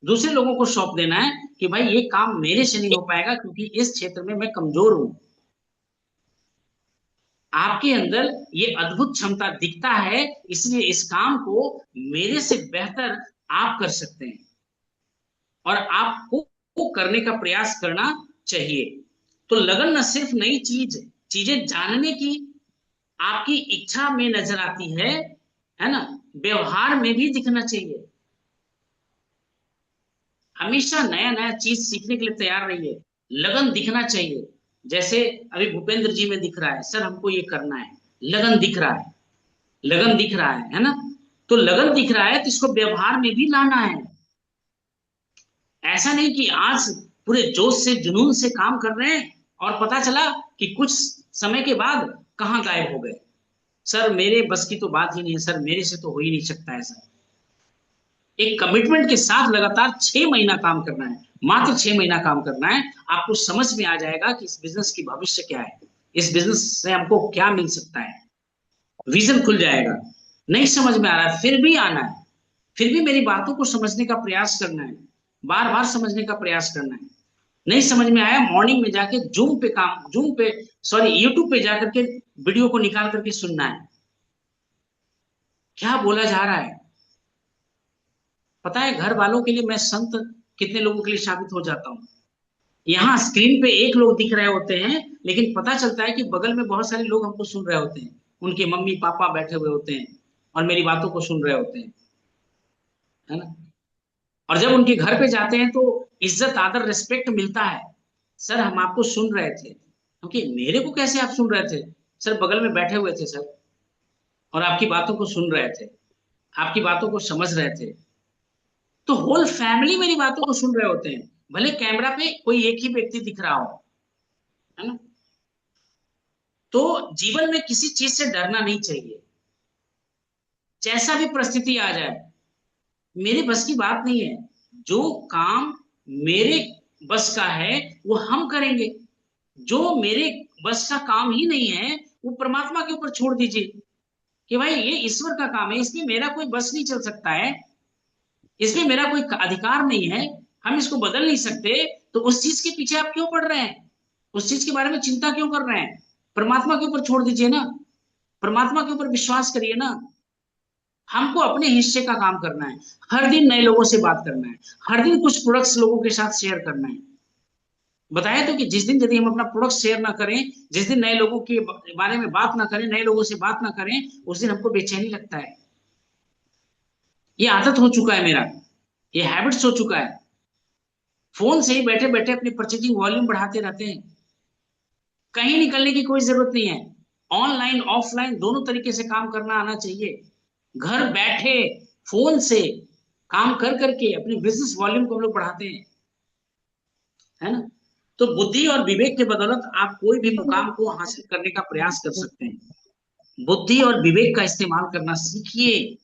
[SPEAKER 1] दूसरे लोगों को सौंप देना है कि भाई ये काम मेरे से नहीं हो पाएगा क्योंकि इस क्षेत्र में मैं कमजोर हूं। आपके अंदर ये अद्भुत क्षमता दिखता है, इसलिए इस काम को मेरे से बेहतर आप कर सकते हैं और आपको करने का प्रयास करना चाहिए। तो लगन न सिर्फ नई चीजें जानने की आपकी इच्छा में नजर आती है ना, व्यवहार में भी दिखना चाहिए। हमेशा नया नया चीज सीखने के लिए तैयार रहिए, लगन दिखना चाहिए। जैसे अभी भूपेंद्र जी में दिख रहा है, सर हमको ये करना है, लगन दिख रहा है, लगन दिख रहा है ना। तो लगन दिख रहा है तो इसको व्यवहार में भी लाना है। ऐसा नहीं कि आज पूरे जोश से जुनून से काम कर रहे हैं और पता चला कि कुछ समय के बाद कहाँ गायब हो गए। सर मेरे बस की तो बात ही नहीं है सर, मेरे से तो हो ही नहीं सकता है सर। एक कमिटमेंट के साथ लगातार 6 महीना काम करना है, मात्र 6 महीना काम करना है। आपको समझ में आ जाएगा कि इस बिजनेस की भविष्य क्या है, इस बिजनेस से हमको क्या मिल सकता है, विजन खुल जाएगा। नहीं समझ में आ रहा है फिर भी आना है, फिर भी मेरी बातों को समझने का प्रयास करना है, बार बार समझने का प्रयास करना है। नहीं समझ में आया, मॉर्निंग में जाके जूम पे सॉरी यूट्यूब पे जाकर के वीडियो को निकाल करके सुनना है, क्या बोला जा रहा है। पता है घर वालों के लिए मैं संत कितने लोगों के लिए साबित हो जाता हूँ। यहाँ स्क्रीन पे एक लोग दिख रहे होते हैं, लेकिन पता चलता है कि बगल में बहुत सारे लोग हमको सुन रहे होते हैं, उनके मम्मी पापा बैठे हुए होते हैं और मेरी बातों को सुन रहे होते हैं, है ना। और जब उनके घर पे जाते हैं तो इज्जत आदर रिस्पेक्ट मिलता है। सर हम आपको सुन रहे थे, क्योंकि मेरे को कैसे आप सुन रहे थे, सर बगल में बैठे हुए थे सर, और आपकी बातों को सुन रहे थे, आपकी बातों को समझ रहे थे। तो होल फैमिली मेरी बातों को सुन रहे होते हैं, भले कैमरा पे कोई एक ही व्यक्ति दिख रहा हो, है ना। तो जीवन में किसी चीज से डरना नहीं चाहिए, जैसा भी परिस्थिति आ जाए। मेरे बस की बात नहीं है, जो काम मेरे बस का है वो हम करेंगे, जो मेरे बस का काम ही नहीं है वो परमात्मा के ऊपर छोड़ दीजिए कि भाई ये ईश्वर का काम है, इसमें मेरा कोई बस नहीं चल सकता है, इसमें मेरा कोई अधिकार नहीं है, हम इसको बदल नहीं सकते। तो उस चीज के पीछे आप क्यों पड़ रहे हैं, उस चीज के बारे में चिंता क्यों कर रहे हैं। परमात्मा के ऊपर छोड़ दीजिए ना, परमात्मा के ऊपर विश्वास करिए ना। हमको अपने हिस्से का काम करना है, हर दिन नए लोगों से बात करना है, हर दिन कुछ प्रोडक्ट्स लोगों के साथ शेयर करना है। बताया तो कि जिस दिन यदि हम अपना प्रोडक्ट शेयर ना करें, जिस दिन नए लोगों के बारे में बात ना करें, नए लोगों से बात ना करें, उस दिन हमको बेचैनी लगता है। ये आदत हो चुका है मेरा, ये हैबिट्स हो चुका है। फोन से ही बैठे बैठे अपनी परचेजिंग वॉल्यूम बढ़ाते रहते हैं, कहीं निकलने की कोई जरूरत नहीं है। ऑनलाइन ऑफलाइन दोनों तरीके से काम करना आना चाहिए। घर बैठे फोन से काम कर करके अपनी बिजनेस वॉल्यूम को हम लोग बढ़ाते हैं, है ना। तो बुद्धि और विवेक के बदौलत आप कोई भी मुकाम को हासिल करने का प्रयास कर सकते हैं। बुद्धि और विवेक का इस्तेमाल करना सीखिए।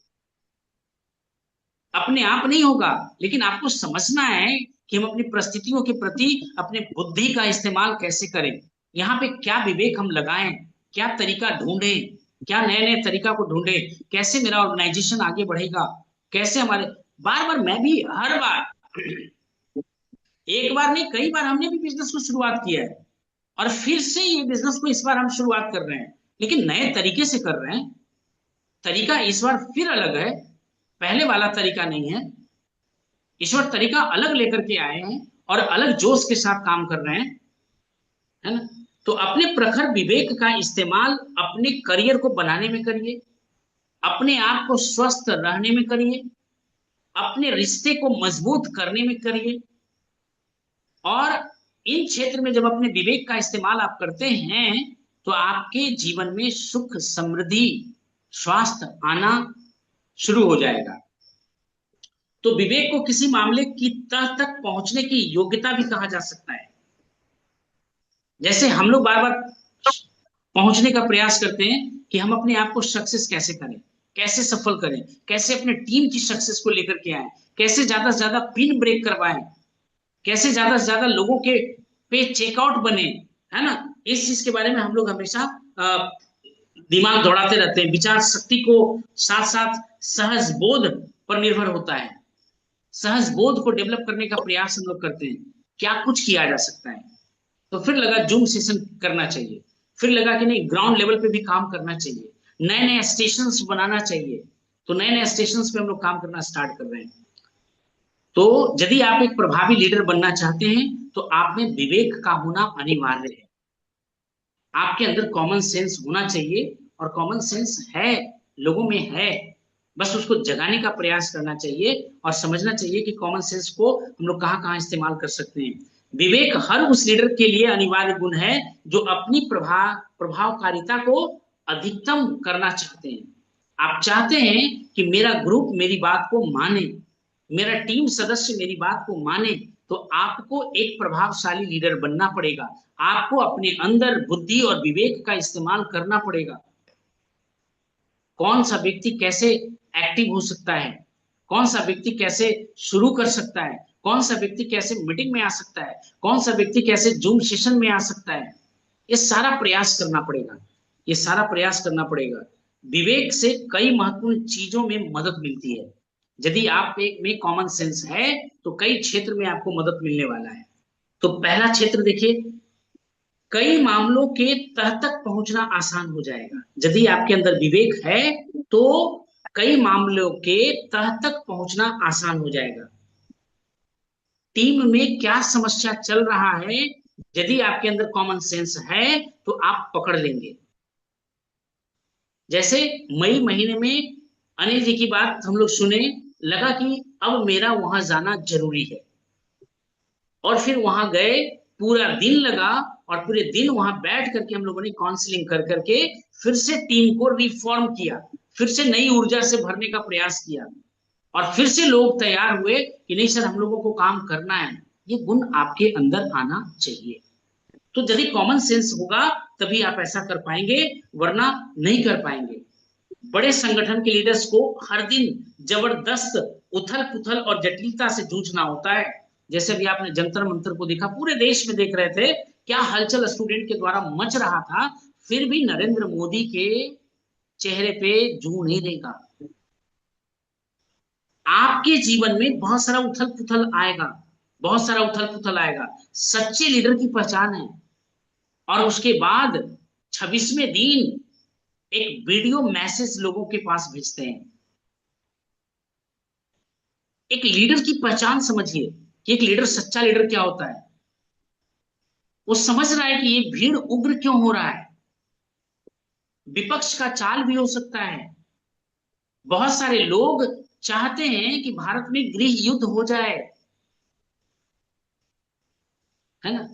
[SPEAKER 1] अपने आप नहीं होगा, लेकिन आपको समझना है कि हम अपनी परिस्थितियों के प्रति अपने बुद्धि का इस्तेमाल कैसे करें, यहाँ पे क्या विवेक हम लगाएं, क्या तरीका ढूंढें, क्या नए नए तरीका को ढूंढें, कैसे मेरा ऑर्गेनाइजेशन आगे बढ़ेगा, कैसे हमारे। बार बार मैं भी हर बार एक बार नहीं कई बार हमने भी बिजनेस को शुरुआत किया है, और फिर से ये बिजनेस को इस बार हम शुरुआत कर रहे हैं, लेकिन नए तरीके से कर रहे हैं। तरीका इस बार फिर अलग है, पहले वाला तरीका नहीं है। ईश्वर तरीका अलग लेकर के आए हैं और अलग जोश के साथ काम कर रहे हैं, है ना। तो अपने प्रखर विवेक का इस्तेमाल अपने करियर को बनाने में करिए, अपने आप को स्वस्थ रहने में करिए, अपने रिश्ते को मजबूत करने में करिए। और इन क्षेत्र में जब अपने विवेक का इस्तेमाल आप करते हैं तो आपके जीवन में सुख समृद्धि स्वास्थ्य आना शुरू हो जाएगा। तो विवेक को किसी मामले की तह तक पहुंचने की योग्यता भी कहा जा सकता है। जैसे हम लोग बार बार पहुंचने का प्रयास करते हैं कि हम अपने आप को सक्सेस कैसे करें, कैसे सफल करें, कैसे अपने टीम की सक्सेस को लेकर के आए, कैसे ज्यादा से ज्यादा पिन ब्रेक करवाएं, कैसे ज्यादा से ज्यादा लोगों के पे चेकआउट बने, है ना। इस चीज के बारे में हम लोग हमेशा दिमाग दौड़ाते रहते हैं। विचार शक्ति को साथ साथ सहज बोध पर निर्भर होता है, सहज बोध को डेवलप करने का प्रयास हम लोग करते हैं, क्या कुछ किया जा सकता है। तो फिर लगा जूम सेशन करना चाहिए, फिर लगा कि नहीं ग्राउंड लेवल पे भी काम करना चाहिए, नए नए स्टेशन बनाना चाहिए। तो नए नए स्टेशन पे हम लोग काम करना स्टार्ट कर रहे हैं। तो यदि आप एक प्रभावी लीडर बनना चाहते हैं तो आप में विवेक का होना अनिवार्य है। आपके अंदर कॉमन सेंस होना चाहिए, और कॉमन सेंस है, लोगों में है, बस उसको जगाने का प्रयास करना चाहिए और समझना चाहिए कि कॉमन सेंस को हम लोग कहाँ कहाँ इस्तेमाल कर सकते हैं। विवेक हर उस लीडर के लिए अनिवार्य गुण है जो अपनी प्रभावकारिता को अधिकतम करना चाहते हैं। आप चाहते हैं कि मेरा ग्रुप मेरी बात को माने, मेरा टीम सदस्य मेरी बात को माने, तो आपको एक प्रभावशाली लीडर बनना पड़ेगा। आपको अपने अंदर बुद्धि और विवेक का इस्तेमाल करना पड़ेगा। कौन सा व्यक्ति कैसे एक्टिव हो सकता है, कौन सा व्यक्ति कैसे शुरू कर सकता है, कौन सा व्यक्ति कैसे मीटिंग में आ सकता है, कौन सा व्यक्ति कैसे जूम सेशन में आ सकता है, ये सारा प्रयास करना पड़ेगा। ये सारा प्रयास करना पड़ेगा। विवेक से कई महत्वपूर्ण चीजों में मदद मिलती है। यदि आप में कॉमन सेंस है तो कई क्षेत्र में आपको मदद मिलने वाला है। तो पहला क्षेत्र देखिए, कई मामलों के तह तक पहुंचना आसान हो जाएगा। यदि आपके अंदर विवेक है तो कई मामलों के तह तक पहुंचना आसान हो जाएगा। टीम में क्या समस्या चल रहा है, यदि आपके अंदर कॉमन सेंस है तो आप पकड़ लेंगे। जैसे मई महीने में अनिल जी की बात हम लोग सुने, लगा कि अब मेरा वहां जाना जरूरी है, और फिर वहां गए, पूरा दिन लगा, और पूरे दिन वहां बैठ करके हम लोगों ने काउंसलिंग कर करके फिर से टीम को रिफॉर्म किया, फिर से नई ऊर्जा से भरने का प्रयास किया, और फिर से लोग तैयार हुए कि नहीं सर हम लोगों को काम करना है। ये गुण आपके अंदर आना चाहिए। तो यदि कॉमन सेंस होगा तभी आप ऐसा कर पाएंगे, वरना नहीं कर पाएंगे। बड़े संगठन के लीडर्स को हर दिन जबरदस्त उथल पुथल और जटिलता से जूझना होता है। जैसे भी आपने जंतर मंतर को देखा, पूरे देश में देख रहे थे क्या हलचल स्टूडेंट के द्वारा मच रहा था, फिर भी नरेंद्र मोदी के चेहरे पे जू नहीं देगा। आपके जीवन में बहुत सारा उथल पुथल आएगा, बहुत सारा उथल पुथल आएगा। सच्चे लीडर की पहचान है। और उसके बाद 26वें दिन एक वीडियो मैसेज लोगों के पास भेजते हैं। एक लीडर की पहचान समझिए कि एक लीडर, सच्चा लीडर क्या होता है। वो समझ रहा है कि ये भीड़ उग्र क्यों हो रहा है, विपक्ष का चाल भी हो सकता है। बहुत सारे लोग चाहते हैं कि भारत में गृह युद्ध हो जाए, है ना।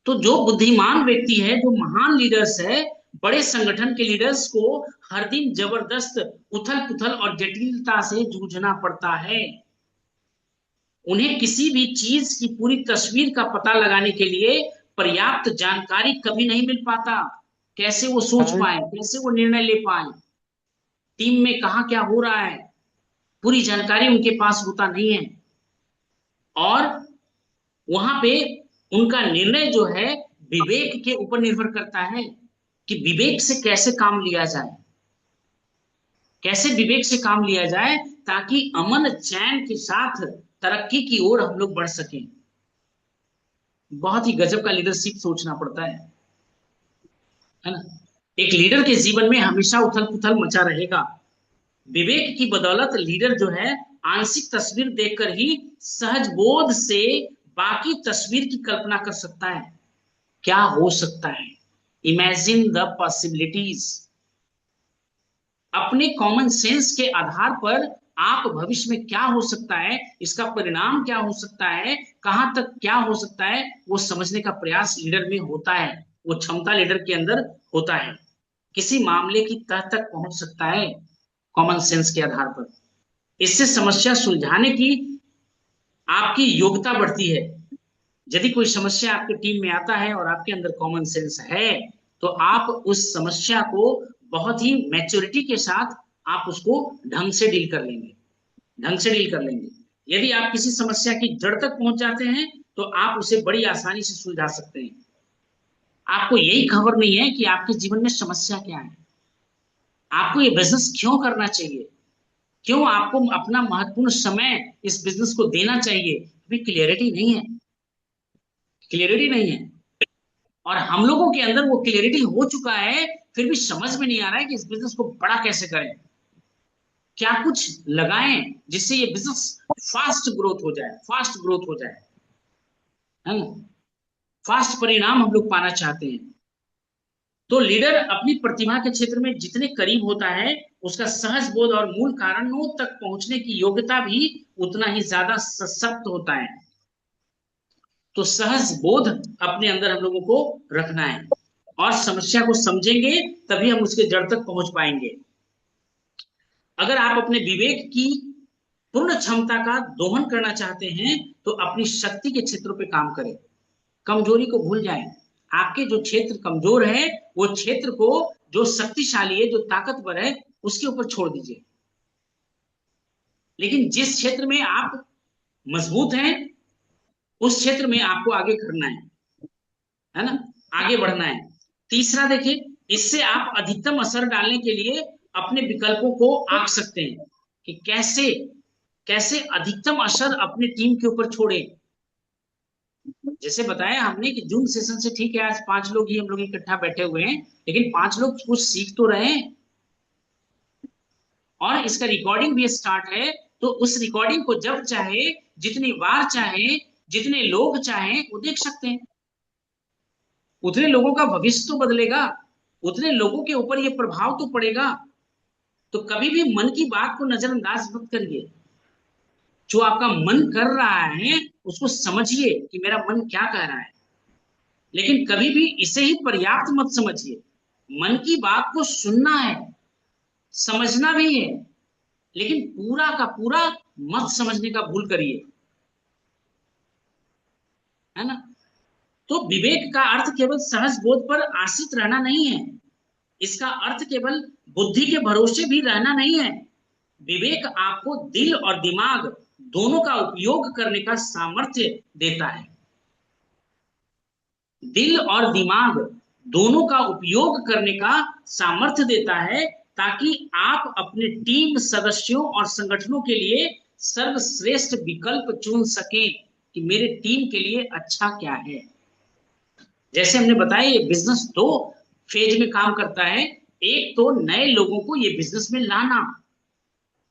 [SPEAKER 1] तो जो बुद्धिमान व्यक्ति है, जो महान लीडर्स है, बड़े संगठन के लीडर्स को हर दिन जबरदस्त उथल पुथल और जटिलता से जूझना पड़ता है। उन्हें किसी भी चीज की पूरी तस्वीर का पता लगाने के लिए पर्याप्त जानकारी कभी नहीं मिल पाता। कैसे वो सोच पाए, कैसे वो निर्णय ले पाए, टीम में कहा क्या हो रहा है, पूरी जानकारी उनके पास होता नहीं है। और वहां पे उनका निर्णय जो है विवेक के ऊपर निर्भर करता है कि विवेक से कैसे काम लिया जाए, कैसे विवेक से काम लिया जाए, ताकि अमन चैन के साथ तरक्की की ओर हम लोग बढ़ सकें। बहुत ही गजब का लीडरशिप सोचना पड़ता है ना। एक लीडर के जीवन में हमेशा उथल पुथल मचा रहेगा। विवेक की बदौलत लीडर जो है आंशिक तस्वीर देखकर ही सहज बोध से बाकी तस्वीर की कल्पना कर सकता है। क्या हो सकता है, इमेजिन द पॉसिबिलिटीज। अपने कॉमन सेंस के आधार पर आप भविष्य में क्या हो सकता है, इसका परिणाम क्या हो सकता है, कहां तक क्या हो सकता है, वो समझने का प्रयास लीडर में होता है। वो क्षमता लीडर के अंदर होता है। किसी मामले की तह तक पहुंच सकता है कॉमन सेंस के आधार पर। इससे समस्या सुलझाने की आपकी योग्यता बढ़ती है। यदि कोई समस्या आपकी टीम में आता है और आपके अंदर कॉमन सेंस है, तो आप उस समस्या को बहुत ही मैच्योरिटी के साथ आप उसको ढंग से डील कर लेंगे, ढंग से डील कर लेंगे। यदि आप किसी समस्या की जड़ तक पहुंच जाते हैं तो आप उसे बड़ी आसानी से सुलझा सकते हैं। आपको यही खबर नहीं है कि आपके जीवन में समस्या क्या है, आपको ये बिजनेस क्यों करना चाहिए, क्यों आपको अपना महत्वपूर्ण समय इस बिजनेस को देना चाहिए, अभी क्लियरिटी नहीं है, क्लियरिटी नहीं है। और हम लोगों के अंदर वो क्लियरिटी हो चुका है, फिर भी समझ में नहीं आ रहा है कि इस बिजनेस को बड़ा कैसे करें, क्या कुछ लगाएं जिससे ये बिजनेस फास्ट ग्रोथ हो जाए, फास्ट ग्रोथ हो जाए, है ना। फास्ट परिणाम हम लोग पाना चाहते हैं। तो लीडर अपनी प्रतिभा के क्षेत्र में जितने करीब होता है, उसका सहज बोध और मूल कारणों तक पहुंचने की योग्यता भी उतना ही ज्यादा सशक्त होता है। तो सहज बोध अपने अंदर हम लोगों को रखना है, और समस्या को समझेंगे तभी हम उसके जड़ तक पहुंच पाएंगे। अगर आप अपने विवेक की पूर्ण क्षमता का दोहन करना चाहते हैं तो अपनी शक्ति के क्षेत्रों पे काम करें, कमजोरी को भूल जाएं। आपके जो क्षेत्र कमजोर है वो क्षेत्र को जो शक्तिशाली है, जो ताकतवर है, उसके ऊपर छोड़ दीजिए। लेकिन जिस क्षेत्र में आप मजबूत हैं उस क्षेत्र में आपको आगे करना है ना, आगे बढ़ना है। तीसरा देखिए, इससे आप अधिकतम असर डालने के लिए अपने विकल्पों को आंक सकते हैं कि कैसे कैसे अधिकतम असर अपनी टीम के ऊपर छोड़े। जैसे बताया हमने कि जूम सेशन से ठीक है आज 5 लोग ही हम लोग इकट्ठा बैठे हुए हैं, लेकिन 5 लोग कुछ सीख तो रहे हैं, और इसका रिकॉर्डिंग भी स्टार्ट है। तो उस रिकॉर्डिंग को जब चाहे, जितनी बार चाहे, जितने लोग चाहे वो देख सकते हैं। उतने लोगों का भविष्य तो बदलेगा, उतने लोगों के ऊपर ये प्रभाव तो पड़ेगा। तो कभी भी मन की बात को नजरअंदाज मत करिए। जो आपका मन कर रहा है उसको समझिए कि मेरा मन क्या कह रहा है, लेकिन कभी भी इसे ही पर्याप्त मत समझिए। मन की बात को सुनना है, समझना भी है, लेकिन पूरा का पूरा मत समझने का भूल करिए, है ना। तो विवेक का अर्थ केवल सहज बोध पर आश्रित रहना नहीं है, इसका अर्थ केवल बुद्धि के भरोसे भी रहना नहीं है। विवेक आपको दिल और दिमाग दोनों का उपयोग करने का सामर्थ्य देता है। दिल और दिमाग दोनों का उपयोग करने का सामर्थ्य देता है, ताकि आप अपने टीम सदस्यों और संगठनों के लिए सर्वश्रेष्ठ विकल्प चुन सकें कि मेरे टीम के लिए अच्छा क्या है। जैसे हमने बताया ये बिजनेस 2 फेज में काम करता है। एक तो नए लोगों को ये बिजनेस में लाना,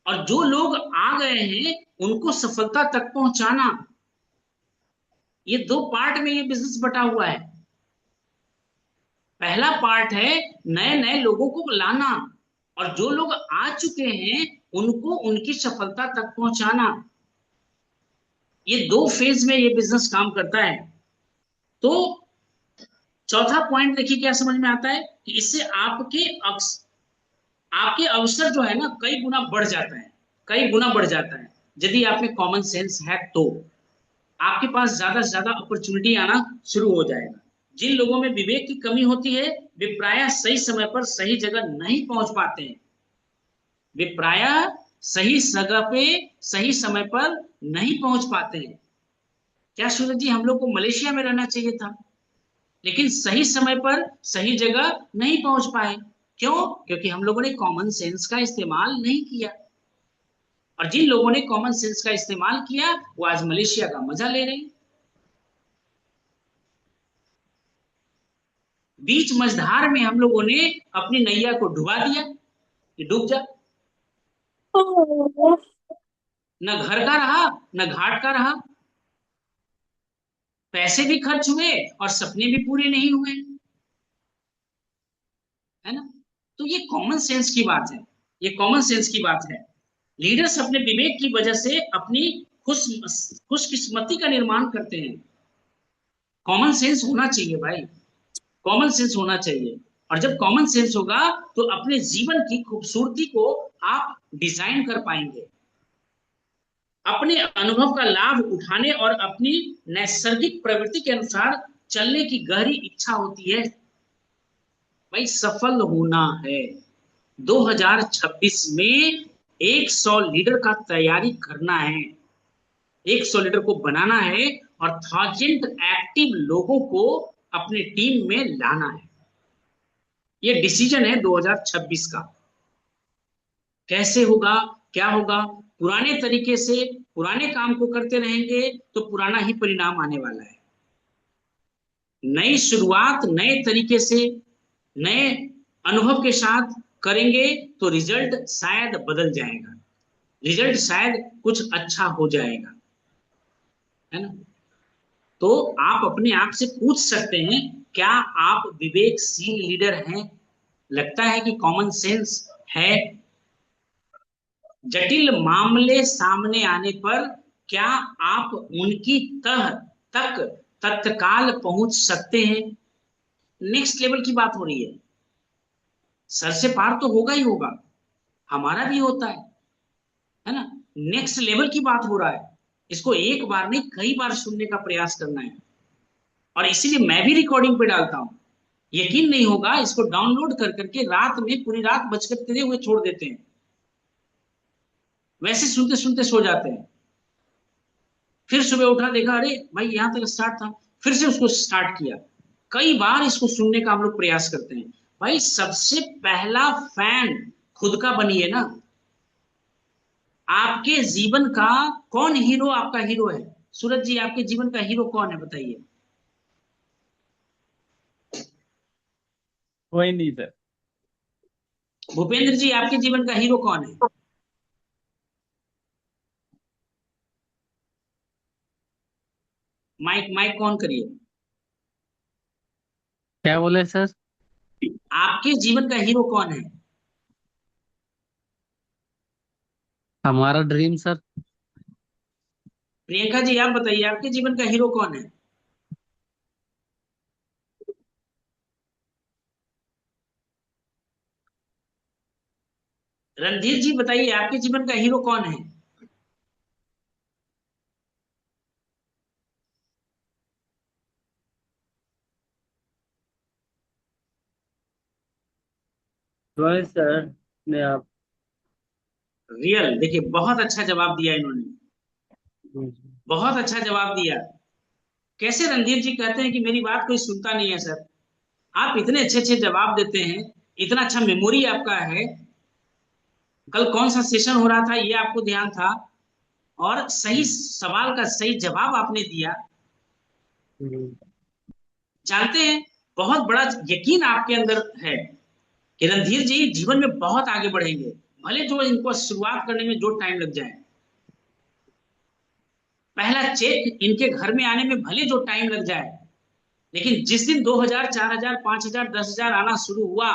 [SPEAKER 1] और जो लोग आ गए हैं उनको सफलता तक पहुंचाना। ये 2 पार्ट में ये बिजनेस बटा हुआ है। पहला पार्ट है नए नए लोगों को लाना, और जो लोग आ चुके हैं उनको उनकी सफलता तक पहुंचाना। ये 2 फेज में ये बिजनेस काम करता है। तो चौथा पॉइंट देखिए क्या समझ में आता है कि इससे आपके अवसर जो है ना कई गुना बढ़ जाता है, कई गुना बढ़ जाता है। यदि आप में कॉमन सेंस है तो आपके पास ज्यादा से ज्यादा अपॉर्चुनिटी आना शुरू हो जाएगा। जिन लोगों में विवेक की कमी होती है वे प्रायः सही समय पर सही जगह नहीं पहुंच पाते हैं। वे प्रायः सही जगह पे सही समय पर नहीं पहुंच पाते हैं। क्या सूरज जी, हम लोग को मलेशिया में रहना चाहिए था, लेकिन सही समय पर सही जगह नहीं पहुंच पाए। क्यों? क्योंकि हम लोगों ने कॉमन सेंस का इस्तेमाल नहीं किया। और जिन लोगों ने कॉमन सेंस का इस्तेमाल किया वो आज मलेशिया का मजा ले रहे हैं। बीच मझधार में हम लोगों ने अपनी नैया को डुबा दिया कि डूब जा। न घर का रहा न घाट का रहा, पैसे भी खर्च हुए और सपने भी पूरे नहीं हुए, है ना। तो ये कॉमन सेंस की बात है, ये कॉमन सेंस की बात है। लीडर्स अपने विवेक की वजह से अपनी खुशकिस्मती का निर्माण करते हैं। कॉमन सेंस होना चाहिए भाई, कॉमन सेंस होना चाहिए। और जब कॉमन सेंस होगा तो अपने जीवन की खूबसूरती को आप डिजाइन कर पाएंगे। अपने अनुभव का लाभ उठाने और अपनी नैसर्गिक प्रवृत्ति के अनुसार चलने की गहरी इच्छा होती है। भाई सफल होना है 2026 में 100 लीडर का तैयारी करना है, 100 लीडर को बनाना है और 1000 एक्टिव लोगों को अपने टीम में लाना है। ये डिसीजन है 2026 का। कैसे होगा, क्या होगा? पुराने तरीके से पुराने काम को करते रहेंगे तो पुराना ही परिणाम आने वाला है। नई शुरुआत नए तरीके से नए अनुभव के साथ करेंगे तो रिजल्ट शायद बदल जाएगा, रिजल्ट शायद कुछ अच्छा हो जाएगा, है ना। तो आप अपने आप से पूछ सकते हैं, क्या आप विवेकशील लीडर हैं? लगता है कि कॉमन सेंस है? जटिल मामले सामने आने पर क्या आप उनकी तह तक तत्काल पहुंच सकते हैं? नेक्स्ट लेवल की बात हो रही है। सर से पार तो होगा ही होगा, हमारा भी होता है ना। नेक्स्ट लेवल की बात हो रहा है। इसको एक बार नहीं कई बार सुनने का प्रयास करना है, और इसीलिए मैं भी रिकॉर्डिंग पे डालता हूं। यकीन नहीं होगा, इसको डाउनलोड कर करके रात में पूरी रात बजकते हुए छोड़ देते हैं, वैसे सुनते सुनते सो जाते हैं। फिर सुबह उठा, देखा अरे भाई यहां तक स्टार्ट था, फिर से उसको स्टार्ट किया। कई बार इसको सुनने का हम लोग प्रयास करते हैं। भाई सबसे पहला फैन खुद का बनिए ना। आपके जीवन का कौन हीरो आपका हीरो है? सूरज जी, आपके जीवन का हीरो कौन है बताइए?
[SPEAKER 3] कोई नहीं सर।
[SPEAKER 1] भूपेंद्र जी, आपके जीवन का हीरो कौन है? माइक माइक कौन करिए।
[SPEAKER 3] क्या बोले सर?
[SPEAKER 1] आपके जीवन का हीरो कौन है?
[SPEAKER 3] हमारा ड्रीम सर।
[SPEAKER 1] प्रियंका जी, आप बताइए आपके जीवन का हीरो कौन है? रणधीर जी बताइए आपके जीवन का हीरो कौन है?
[SPEAKER 3] रोहित सर ने आप।
[SPEAKER 1] रियल, देखिए बहुत अच्छा जवाब दिया इन्होंने,
[SPEAKER 3] जी
[SPEAKER 1] बहुत अच्छा जवाब दिया। कैसे रणधीर जी कहते हैं कि मेरी बात कोई सुनता नहीं है सर? आप इतने अच्छे अच्छे जवाब देते हैं, इतना अच्छा मेमोरी आपका है। कल कौन सा सेशन हो रहा था ये आपको ध्यान था, और सही सवाल का सही जवाब आपने दिया। जानते हैं, बहुत बड़ा यकीन आपके अंदर है कि रणधीर जी जीवन में बहुत आगे बढ़ेंगे, भले जो इनको शुरुआत करने में जो टाइम लग जाए। पहला चेक इनके घर में आने में भले जो टाइम लग जाए, लेकिन जिस दिन 2000, 4000, 5000, 10,000 आना शुरू हुआ,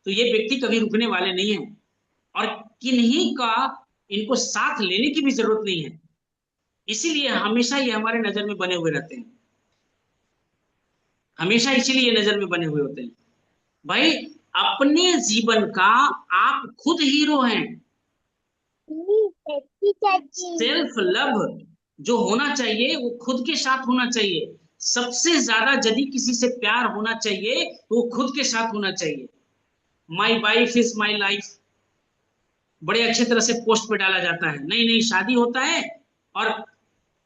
[SPEAKER 1] तो ये व्यक्ति कभी रुकने वाले नहीं है। और किन्हीं का इनको साथ लेने की भी जरूरत नहीं है, इसीलिए हमेशा ये हमारे नजर में बने हुए रहते हैं, हमेशा इसीलिए नजर में बने हुए होते हैं। भाई अपने जीवन का आप खुद हीरो हैं। सेल्फ लव जो होना चाहिए वो खुद के साथ होना चाहिए। सबसे ज्यादा यदि किसी से प्यार होना चाहिए तो वो खुद के साथ होना चाहिए। My wife is my life, बड़े अच्छे तरह से पोस्ट पे डाला जाता है। नई नई शादी होता है और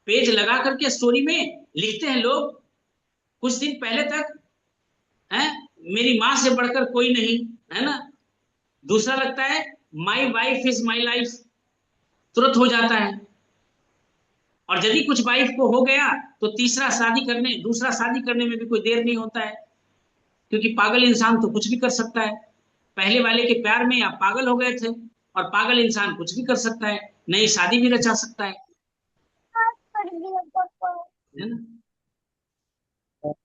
[SPEAKER 1] पेज लगा करके स्टोरी में लिखते हैं लोग, कुछ दिन पहले तक है मेरी माँ से बढ़कर कोई नहीं, है ना। दूसरा लगता है my wife is my life, तुरंत हो जाता है। और यदि कुछ वाइफ को हो गया तो दूसरा शादी करने में भी कोई देर नहीं होता है, क्योंकि पागल इंसान तो कुछ भी कर सकता है। पहले वाले के प्यार में आप पागल हो गए थे, और पागल इंसान कुछ भी कर सकता है, नई शादी भी रचा सकता है ना।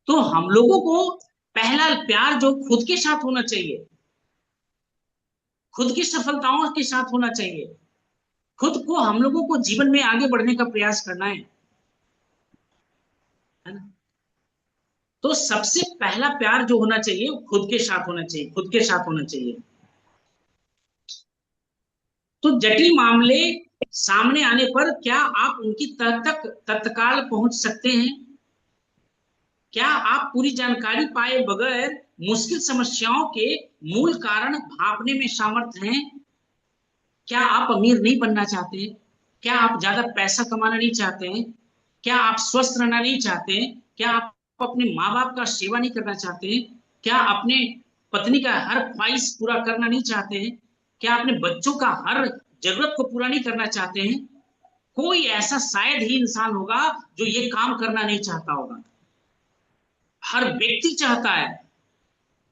[SPEAKER 1] तो हम लोगों को पहला प्यार जो खुद के साथ होना चाहिए, खुद की सफलताओं के साथ होना चाहिए, खुद को हम लोगों को जीवन में आगे बढ़ने का प्रयास करना है ना। तो सबसे पहला प्यार जो होना चाहिए वो खुद के साथ होना चाहिए, खुद के साथ होना चाहिए। तो जटिल मामले सामने आने पर क्या आप उनकी तह तक तत्काल पहुंच सकते हैं? क्या आप पूरी जानकारी पाए बगैर मुश्किल समस्याओं के मूल कारण भांपने में समर्थ हैं? क्या आप अमीर नहीं बनना चाहते? क्या आप ज्यादा पैसा कमाना नहीं चाहते हैं? क्या आप स्वस्थ रहना नहीं चाहते? क्या आप अपने माँ बाप का सेवा नहीं करना चाहते? क्या अपने पत्नी का हर ख्वाहिश पूरा करना नहीं चाहते हैं? क्या अपने बच्चों का हर जरूरत को पूरा नहीं करना चाहते हैं? कोई ऐसा शायद ही इंसान होगा जो ये काम करना नहीं चाहता होगा। हर व्यक्ति चाहता है,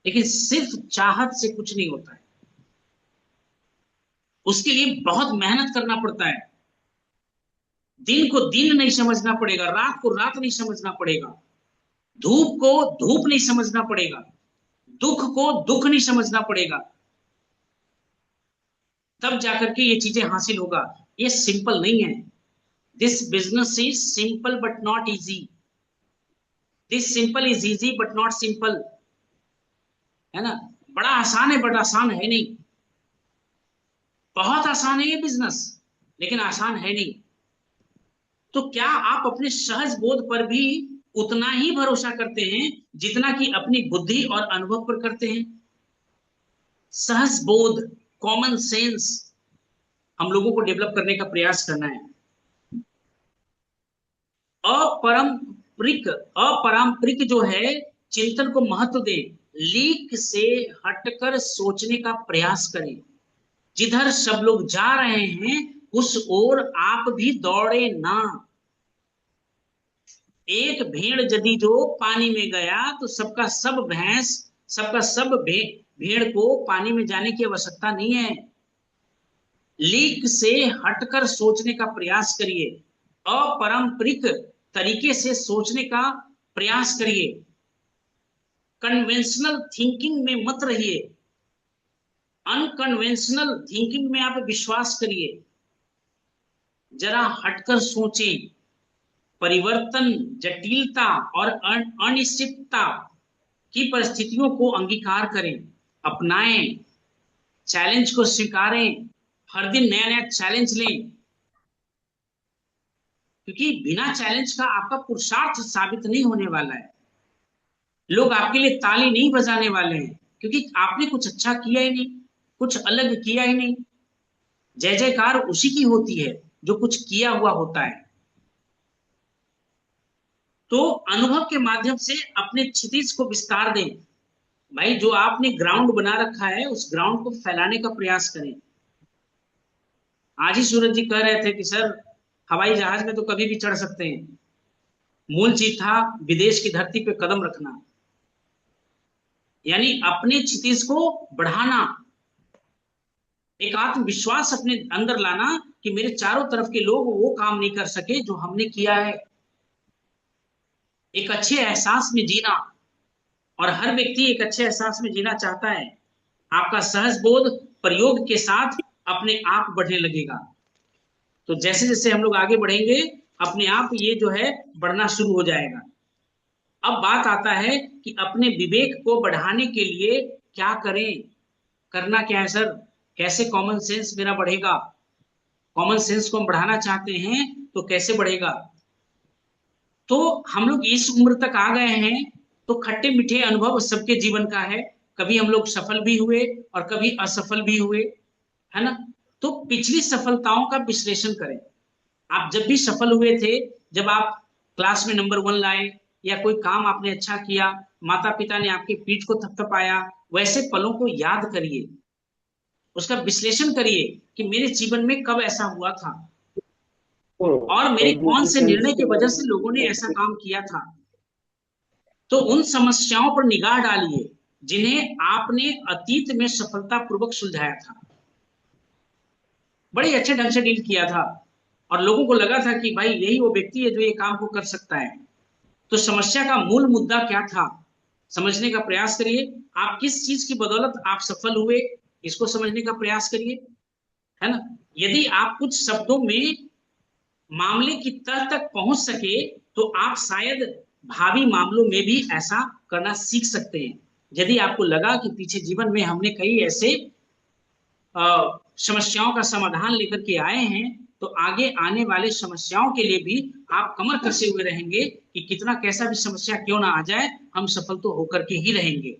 [SPEAKER 1] लेकिन सिर्फ चाहत से कुछ नहीं होता है, उसके लिए बहुत मेहनत करना पड़ता है। दिन को दिन नहीं समझना पड़ेगा, रात को रात नहीं समझना पड़ेगा, धूप को धूप नहीं समझना पड़ेगा, दुख को दुख नहीं समझना पड़ेगा, तब जाकर के ये चीजें हासिल होगा। ये सिंपल नहीं है। This business is simple but not easy. This simple is easy but not simple, है ना। बड़ा आसान है बट आसान है नहीं। बहुत आसान है ये बिजनेस, लेकिन आसान है नहीं। तो क्या आप अपने सहज बोध पर भी उतना ही भरोसा करते हैं जितना कि अपनी बुद्धि और अनुभव पर करते हैं? सहज बोध, कॉमन सेंस हम लोगों को डेवलप करने का प्रयास करना है। अपारंपरिक जो है चिंतन को महत्व दें, लीक से हटकर सोचने का प्रयास करें। जिधर सब लोग जा रहे हैं उस ओर आप भी दौड़े ना। एक भेड़ यदि जो पानी में गया तो सबका सब भेड़ को पानी में जाने की आवश्यकता नहीं है। लीक से हटकर सोचने का प्रयास करिए, अपारंपरिक तरीके से सोचने का प्रयास करिए। कन्वेंशनल थिंकिंग में मत रहिए, अनकन्वेंशनल थिंकिंग में आप विश्वास करिए। जरा हटकर सोचें, परिवर्तन, जटिलता और अनिश्चितता की परिस्थितियों को अंगीकार करें, अपनाएं, चैलेंज को स्वीकारें, हर दिन नया नया चैलेंज लें, क्योंकि बिना चैलेंज का आपका पुरुषार्थ साबित नहीं होने वाला है। लोग आपके लिए ताली नहीं बजाने वाले हैं, क्योंकि आपने कुछ अच्छा किया ही नहीं, कुछ अलग किया ही नहीं। जय जयकार उसी की होती है जो कुछ किया हुआ होता है। तो अनुभव के माध्यम से अपने क्षितिज को विस्तार दें। भाई, जो आपने ग्राउंड बना रखा है उस ग्राउंड को फैलाने का प्रयास करें। आज ही सूरज जी कह रहे थे कि सर, हवाई जहाज में तो कभी भी चढ़ सकते हैं, मूल चीज था विदेश की धरती पे कदम रखना, यानी अपने क्षितिज को बढ़ाना, एक आत्मविश्वास अपने अंदर लाना कि मेरे चारों तरफ के लोग वो काम नहीं कर सके जो हमने किया है। एक अच्छे एहसास में जीना, और हर व्यक्ति एक अच्छे एहसास में जीना चाहता है। आपका सहज बोध प्रयोग के साथ अपने आप बढ़ने लगेगा। तो जैसे जैसे हम लोग आगे बढ़ेंगे अपने आप ये जो है बढ़ना शुरू हो जाएगा। अब बात आता है कि अपने विवेक को बढ़ाने के लिए क्या करें, करना क्या है सर, कैसे कॉमन सेंस मेरा बढ़ेगा? कॉमन सेंस को हम बढ़ाना चाहते हैं तो कैसे बढ़ेगा? तो हम लोग इस उम्र तक आ गए हैं तो खट्टे मीठे अनुभव सबके जीवन का है। कभी हम लोग सफल भी हुए और कभी असफल भी हुए, है ना? तो पिछली सफलताओं का विश्लेषण करें। आप जब भी सफल हुए थे, जब आप क्लास में नंबर 1 लाए या कोई काम आपने अच्छा किया, माता पिता ने आपकी पीठ को थपथपाया, वैसे पलों को याद करिए, उसका विश्लेषण करिए कि मेरे जीवन में कब ऐसा हुआ था और मेरे कौन से निर्णय की वजह से लोगों ने ऐसा काम किया था। तो उन समस्याओं पर निगाह डालिए जिन्हें आपने अतीत में सफलतापूर्वक सुलझाया था, बड़े अच्छे ढंग से डील किया था और लोगों को लगा था कि भाई यही वो व्यक्ति है जो ये काम को कर सकता है। तो समस्या का मूल मुद्दा क्या था, समझने का प्रयास करिए। आप किस चीज की बदौलत आप सफल हुए, इसको समझने का प्रयास करिए, है ना? यदि आप कुछ शब्दों में मामले की तह तक पहुंच सके तो आप शायद भावी मामलों में भी ऐसा करना सीख सकते हैं। यदि आपको लगा कि पीछे जीवन में हमने कई ऐसे समस्याओं का समाधान लेकर के आए हैं, तो आगे आने वाले समस्याओं के लिए भी आप कमर कसे हुए रहेंगे कि कितना कैसा भी समस्या क्यों ना आ जाए, हम सफल तो होकर के ही रहेंगे।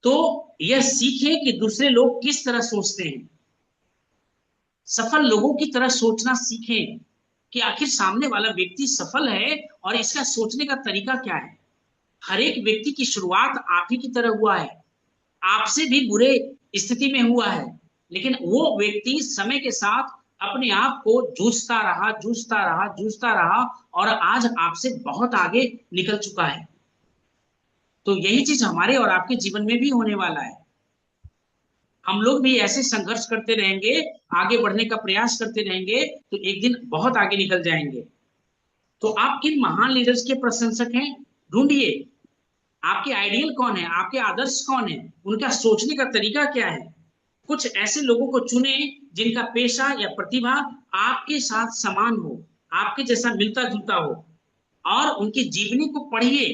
[SPEAKER 1] तो यह सीखें कि दूसरे लोग किस तरह सोचते हैं, सफल लोगों की तरह सोचना सीखें कि आखिर सामने वाला व्यक्ति सफल है और इसका सोचने का तरीका क्या है। हर एक व्यक्ति की शुरुआत आप ही की तरह हुआ है, आपसे भी बुरे स्थिति में हुआ है, लेकिन वो व्यक्ति समय के साथ अपने आप को जूझता रहा और आज आपसे बहुत आगे निकल चुका है। तो यही चीज हमारे और आपके जीवन में भी होने वाला है। हम लोग भी ऐसे संघर्ष करते रहेंगे, आगे बढ़ने का प्रयास करते रहेंगे, तो एक दिन बहुत आगे निकल जाएंगे। तो आप किन महान लीडर्स के प्रशंसक हैं, ढूंढिए। आपके आइडियल कौन है, आपके आदर्श कौन है, उनका सोचने का तरीका क्या है। कुछ ऐसे लोगों को चुने जिनका पेशा या प्रतिभा आपके साथ समान हो, आपके जैसा मिलता जुलता हो, और उनकी जीवनी को पढ़िए,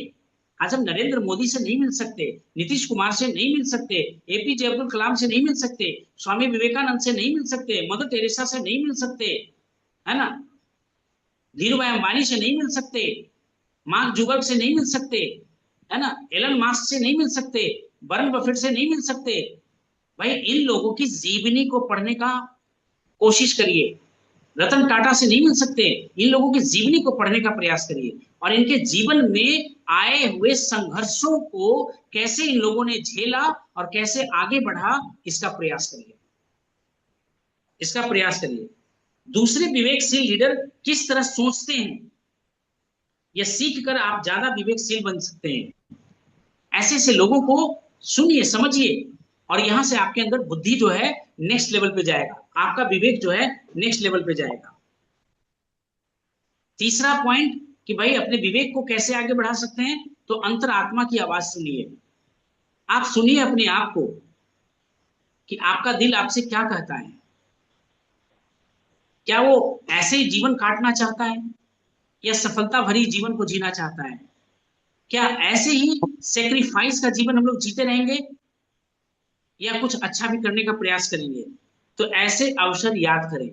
[SPEAKER 1] आज हम नरेंद्र मोदी से नहीं मिल सकते, नीतीश कुमार से नहीं मिल सकते, एपीजे अब्दुल कलाम से नहीं मिल सकते, स्वामी विवेकानंद से नहीं मिल सकते, मदर टेरेसा से नहीं मिल सकते, है ना, धीरू भाई अंबानी से नहीं मिल सकते, मार्क जुगर्ग से नहीं मिल सकते, है ना, एलन मास्क से नहीं मिल सकते, वरुण बफेट से नहीं मिल सकते। भाई इन लोगों की जीवनी को पढ़ने का कोशिश करिए। रतन टाटा से नहीं मिल सकते, इन लोगों की जीवनी को पढ़ने का प्रयास करिए और इनके जीवन में आए हुए संघर्षों को कैसे इन लोगों ने झेला और कैसे आगे बढ़ा, इसका प्रयास करिए, इसका प्रयास करिए। दूसरे विवेकशील लीडर किस तरह सोचते हैं, यह सीख कर आप ज्यादा विवेकशील बन सकते हैं। ऐसे ऐसे लोगों को सुनिए, समझिए, और यहां से आपके अंदर बुद्धि जो है नेक्स्ट लेवल पे जाएगा, आपका विवेक जो है नेक्स्ट लेवल पे जाएगा। तीसरा पॉइंट कि भाई अपने विवेक को कैसे आगे बढ़ा सकते हैं, तो अंतरात्मा की आवाज सुनिए। आप सुनिए अपने आप को कि आपका दिल आपसे क्या कहता है। क्या वो ऐसे ही जीवन काटना चाहता है या सफलता भरी जीवन को जीना चाहता है? क्या ऐसे ही सेक्रीफाइस का जीवन हम लोग जीते रहेंगे या कुछ अच्छा भी करने का प्रयास करेंगे? तो ऐसे अवसर याद करें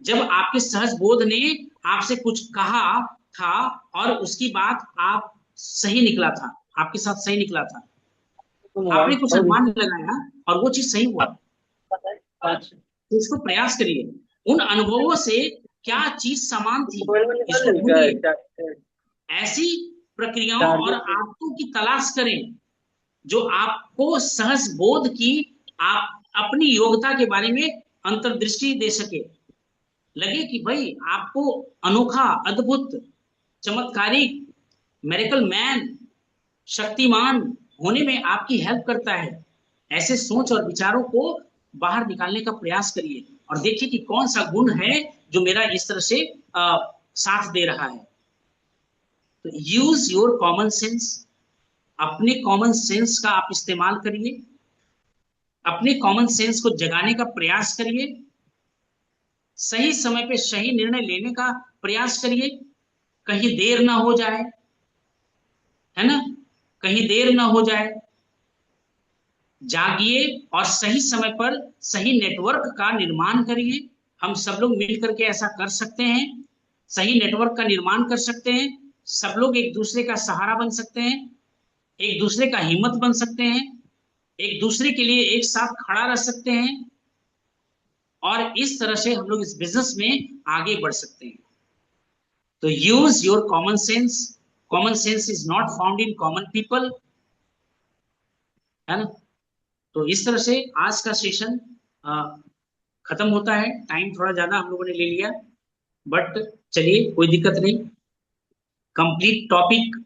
[SPEAKER 1] जब आपके सहज बोध ने आपसे कुछ कहा था और उसकी बात आप सही निकला था, आपके साथ सही निकला था, आपने कुछ अनुमान लगाया और वो चीज सही हुआ, तो इसको प्रयास करिए। उन अनुभवों से क्या चीज समान थी, इसको ढूंढिए। ऐसी प्रक्रियाओं और आदतों की तलाश करें जो आपको सहज बोध की, आप अपनी योग्यता के बारे में अंतर्दृष्टि दे सके, लगे कि भाई आपको अनोखा, अद्भुत, चमत्कारिक, मेरेकल मैन, शक्तिमान होने में आपकी हेल्प करता है। ऐसे सोच और विचारों को बाहर निकालने का प्रयास करिए और देखिए कि कौन सा गुण है जो मेरा इस तरह से साथ दे रहा है। तो यूज योर कॉमन सेंस, अपने कॉमन सेंस का आप इस्तेमाल करिए, अपने कॉमन सेंस को जगाने का प्रयास करिए, सही समय पे सही निर्णय लेने का प्रयास करिए, कहीं देर ना हो जाए, है ना, कहीं देर ना हो जाए। जागिए और सही समय पर सही नेटवर्क का निर्माण करिए। हम सब लोग मिलकर के ऐसा कर सकते हैं, सही नेटवर्क का निर्माण कर सकते हैं, सब लोग एक दूसरे का सहारा बन सकते हैं, एक दूसरे का हिम्मत बन सकते हैं, एक दूसरे के लिए एक साथ खड़ा रह सकते हैं और इस तरह से हम लोग इस बिजनेस में आगे बढ़ सकते हैं। तो use your common sense, common sense is not found in common people, है ना। तो इस तरह से आज का सेशन खत्म होता है। टाइम थोड़ा ज्यादा हम लोगों ने ले लिया, बट चलिए कोई दिक्कत नहीं। कंप्लीट टॉपिक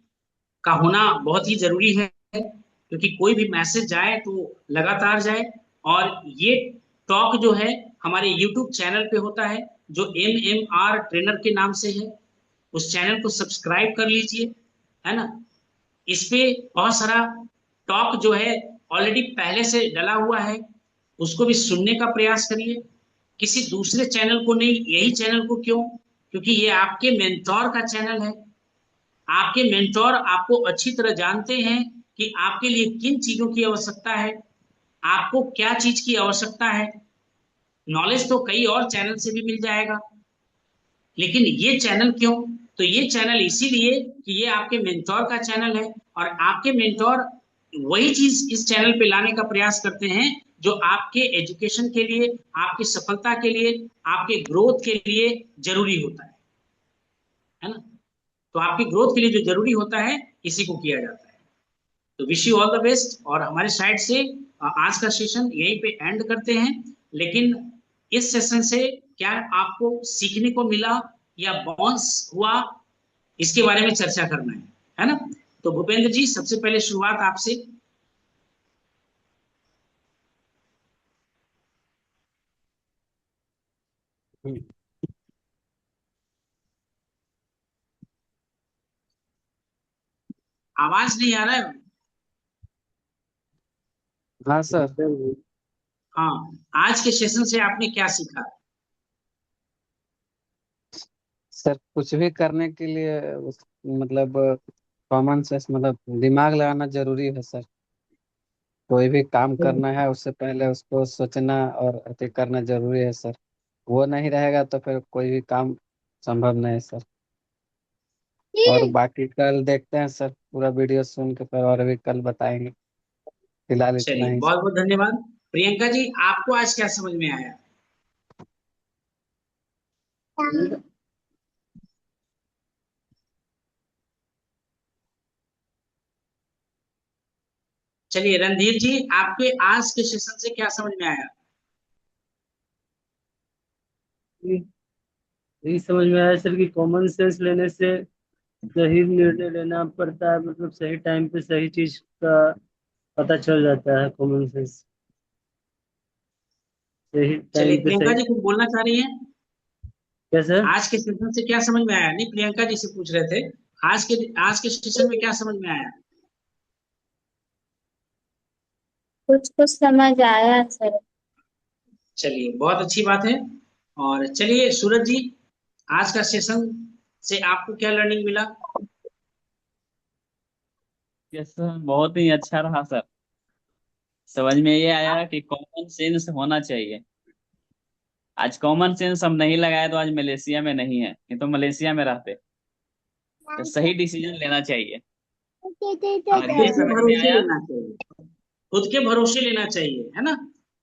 [SPEAKER 1] का होना बहुत ही जरूरी है, क्योंकि कोई भी मैसेज जाए तो लगातार जाए। और ये टॉक जो है हमारे यूट्यूब चैनल पे होता है, जो MMR ट्रेनर के नाम से है। उस चैनल को सब्सक्राइब कर लीजिए, है ना। इस पे बहुत सारा टॉक जो है ऑलरेडी पहले से डला हुआ है, उसको भी सुनने का प्रयास करिए। किसी दूसरे चैनल को नहीं, यही चैनल को क्यों? क्योंकि ये आपके मेंटोर का चैनल है। आपके मेंटोर आपको अच्छी तरह जानते हैं कि आपके लिए किन चीजों की आवश्यकता है, आपको क्या चीज की आवश्यकता है। नॉलेज तो कई और चैनल से भी मिल जाएगा, लेकिन ये चैनल क्यों? तो ये चैनल इसीलिए कि ये आपके मेंटोर का चैनल है और आपके मेंटोर वही चीज इस चैनल पे लाने का प्रयास करते हैं जो आपके एजुकेशन के लिए, आपकी सफलता के लिए, आपके ग्रोथ के लिए जरूरी होता है ना। तो आपकी ग्रोथ के लिए जो जरूरी होता है इसी को किया जाता है। तो wish you all the best. और हमारे साइड से आज का सेशन यहीं पे एंड करते हैं। लेकिन इस सेशन से क्या आपको सीखने को मिला या बॉन्स हुआ, इसके बारे में चर्चा करना है ना। तो भूपेंद्र जी, सबसे पहले शुरुआत आपसे। आवाज नहीं आ रहा है।
[SPEAKER 2] हाँ सर।
[SPEAKER 1] हाँ, आज के सेशन से आपने क्या सीखा?
[SPEAKER 2] सर कुछ भी करने के लिए मतलब कॉमन सेंस मतलब दिमाग लगाना जरूरी है सर। कोई भी काम करना है उससे पहले उसको सोचना और अति करना जरूरी है सर। वो नहीं रहेगा तो फिर कोई भी काम संभव नहीं है सर। और बाकी कल देखते हैं सर, पूरा वीडियो सुन के फिर और भी कल बताएंगे। फिलहाल इतना
[SPEAKER 1] चलिए,
[SPEAKER 2] ही
[SPEAKER 1] बहुत
[SPEAKER 2] सर।
[SPEAKER 1] बहुत धन्यवाद। प्रियंका जी, आपको आज क्या समझ में आया? चलिए रणधीर जी, आपके आज के सेशन से क्या समझ में आया?
[SPEAKER 3] यही समझ में आया सर कि कॉमन सेंस लेने से सही निर्णय लेना पड़ता है, मतलब सही टाइम पे सही चीज का पता चल जाता है। कॉमन सेंस सही
[SPEAKER 1] चलिए,
[SPEAKER 3] टाइम पे
[SPEAKER 1] प्रियंका
[SPEAKER 3] सही।
[SPEAKER 1] जी कुछ बोलना चाह रही हैं?
[SPEAKER 3] क्या सर?
[SPEAKER 1] आज के सेशन से क्या समझ में आया? नहीं, प्रियंका जी से पूछ रहे थे। आज के सेशन में क्या समझ में आया?
[SPEAKER 4] कुछ कुछ समझ आया सर।
[SPEAKER 1] चलिए, बहुत अच्छी बात है। और चलिए सूरज जी, आज का सेशन से आपको क्या लर्निंग मिला?
[SPEAKER 5] यस सर, बहुत ही अच्छा रहा सर। समझ में ये आया कि कॉमन सेंस होना चाहिए। आज कॉमन सेंस हम नहीं लगाए तो आज मलेशिया में नहीं है, नहीं तो मलेशिया में रहते। तो सही डिसीजन लेना चाहिए। आज
[SPEAKER 1] खुद
[SPEAKER 5] ये
[SPEAKER 1] के
[SPEAKER 5] समझ में
[SPEAKER 1] भरोसे
[SPEAKER 5] आया।
[SPEAKER 1] लेना चाहिए। खुद के भरोसे लेना चाहिए, है ना?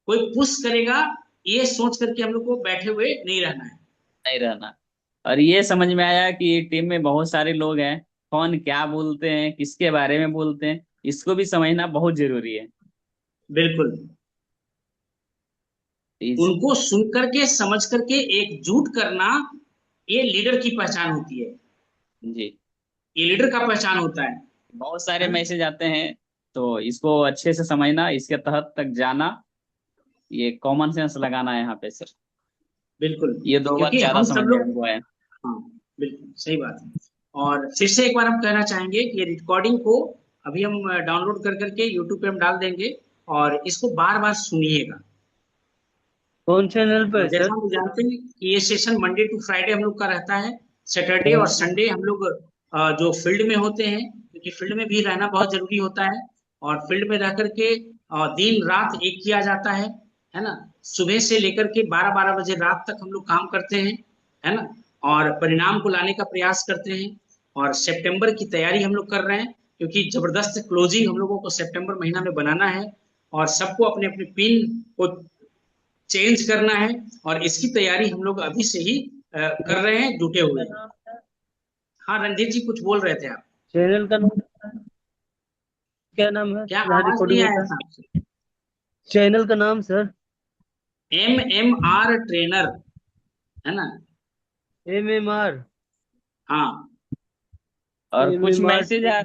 [SPEAKER 1] कोई पुश करेगा ये सोच करके हम लोग को बैठे हुए नहीं रहना है।
[SPEAKER 5] नहीं रहना। और ये समझ में आया कि टीम में बहुत सारे लोग हैं, कौन क्या बोलते हैं, किसके बारे में बोलते हैं, इसको भी समझना बहुत जरूरी है।
[SPEAKER 1] बिल्कुल।
[SPEAKER 5] इस
[SPEAKER 1] उनको सुन करके समझ करके एकजुट करना, ये लीडर की पहचान होती है।
[SPEAKER 5] जी,
[SPEAKER 1] ये लीडर का पहचान होता
[SPEAKER 5] बहुत सारे
[SPEAKER 1] है ना?
[SPEAKER 5] मैसेज आते हैं, तो इसको अच्छे से समझना, इसके तहत तक जाना, ये कॉमन सेंस लगाना है यहाँ पे सर।
[SPEAKER 1] बिल्कुल।
[SPEAKER 5] ये दो बात
[SPEAKER 1] क्योंकि
[SPEAKER 5] ज्यादा
[SPEAKER 1] हम
[SPEAKER 5] समझ
[SPEAKER 1] सब
[SPEAKER 5] में
[SPEAKER 1] लोग,
[SPEAKER 5] हमको आया।
[SPEAKER 1] हाँ, बिल्कुल सही बात है। और फिर से एक बार हम कहना चाहेंगे कि ये रिकॉर्डिंग को अभी हम डाउनलोड कर करके यूट्यूब पे हम डाल देंगे, और इसको बार बार सुनिएगा।
[SPEAKER 3] कौन चैनल पे है
[SPEAKER 1] जैसा
[SPEAKER 3] सर?
[SPEAKER 1] हम जानते हैं कि ये सेशन मंडे टू फ्राइडे हम लोग का रहता है। सैटरडे और संडे हम लोग जो फील्ड में होते हैं, क्योंकि फील्ड में भी रहना बहुत जरूरी होता है। और फील्ड में रह करके दिन रात एक किया जाता है ना? सुबह से लेकर के 12-12 बजे रात तक हम लोग काम करते हैं, है ना? और परिणाम को लाने का प्रयास करते हैं। और सितंबर की तैयारी हम लोग कर रहे हैं, क्योंकि जबरदस्त क्लोजिंग हम लोगों को सितंबर महीना में बनाना है। और सबको अपने अपने पिन को चेंज करना है। और इसकी तैयारी हम लोग अभी से ही कर रहे हैं, जुटे हुए हैं। हाँ रणजीत जी, कुछ बोल रहे थे आप?
[SPEAKER 3] चैनल का नाम क्या नाम है
[SPEAKER 1] क्या
[SPEAKER 3] जहाँ
[SPEAKER 1] आवाज नहीं
[SPEAKER 3] रिकॉर्डिंग
[SPEAKER 1] आया
[SPEAKER 3] होता है?
[SPEAKER 1] था आपसे?
[SPEAKER 3] चैनल का नाम सर?
[SPEAKER 1] MMR ट्रेनर, है ना?
[SPEAKER 3] MMR।
[SPEAKER 1] हाँ।
[SPEAKER 5] और कुछ
[SPEAKER 3] MMR।
[SPEAKER 5] मैसेज आ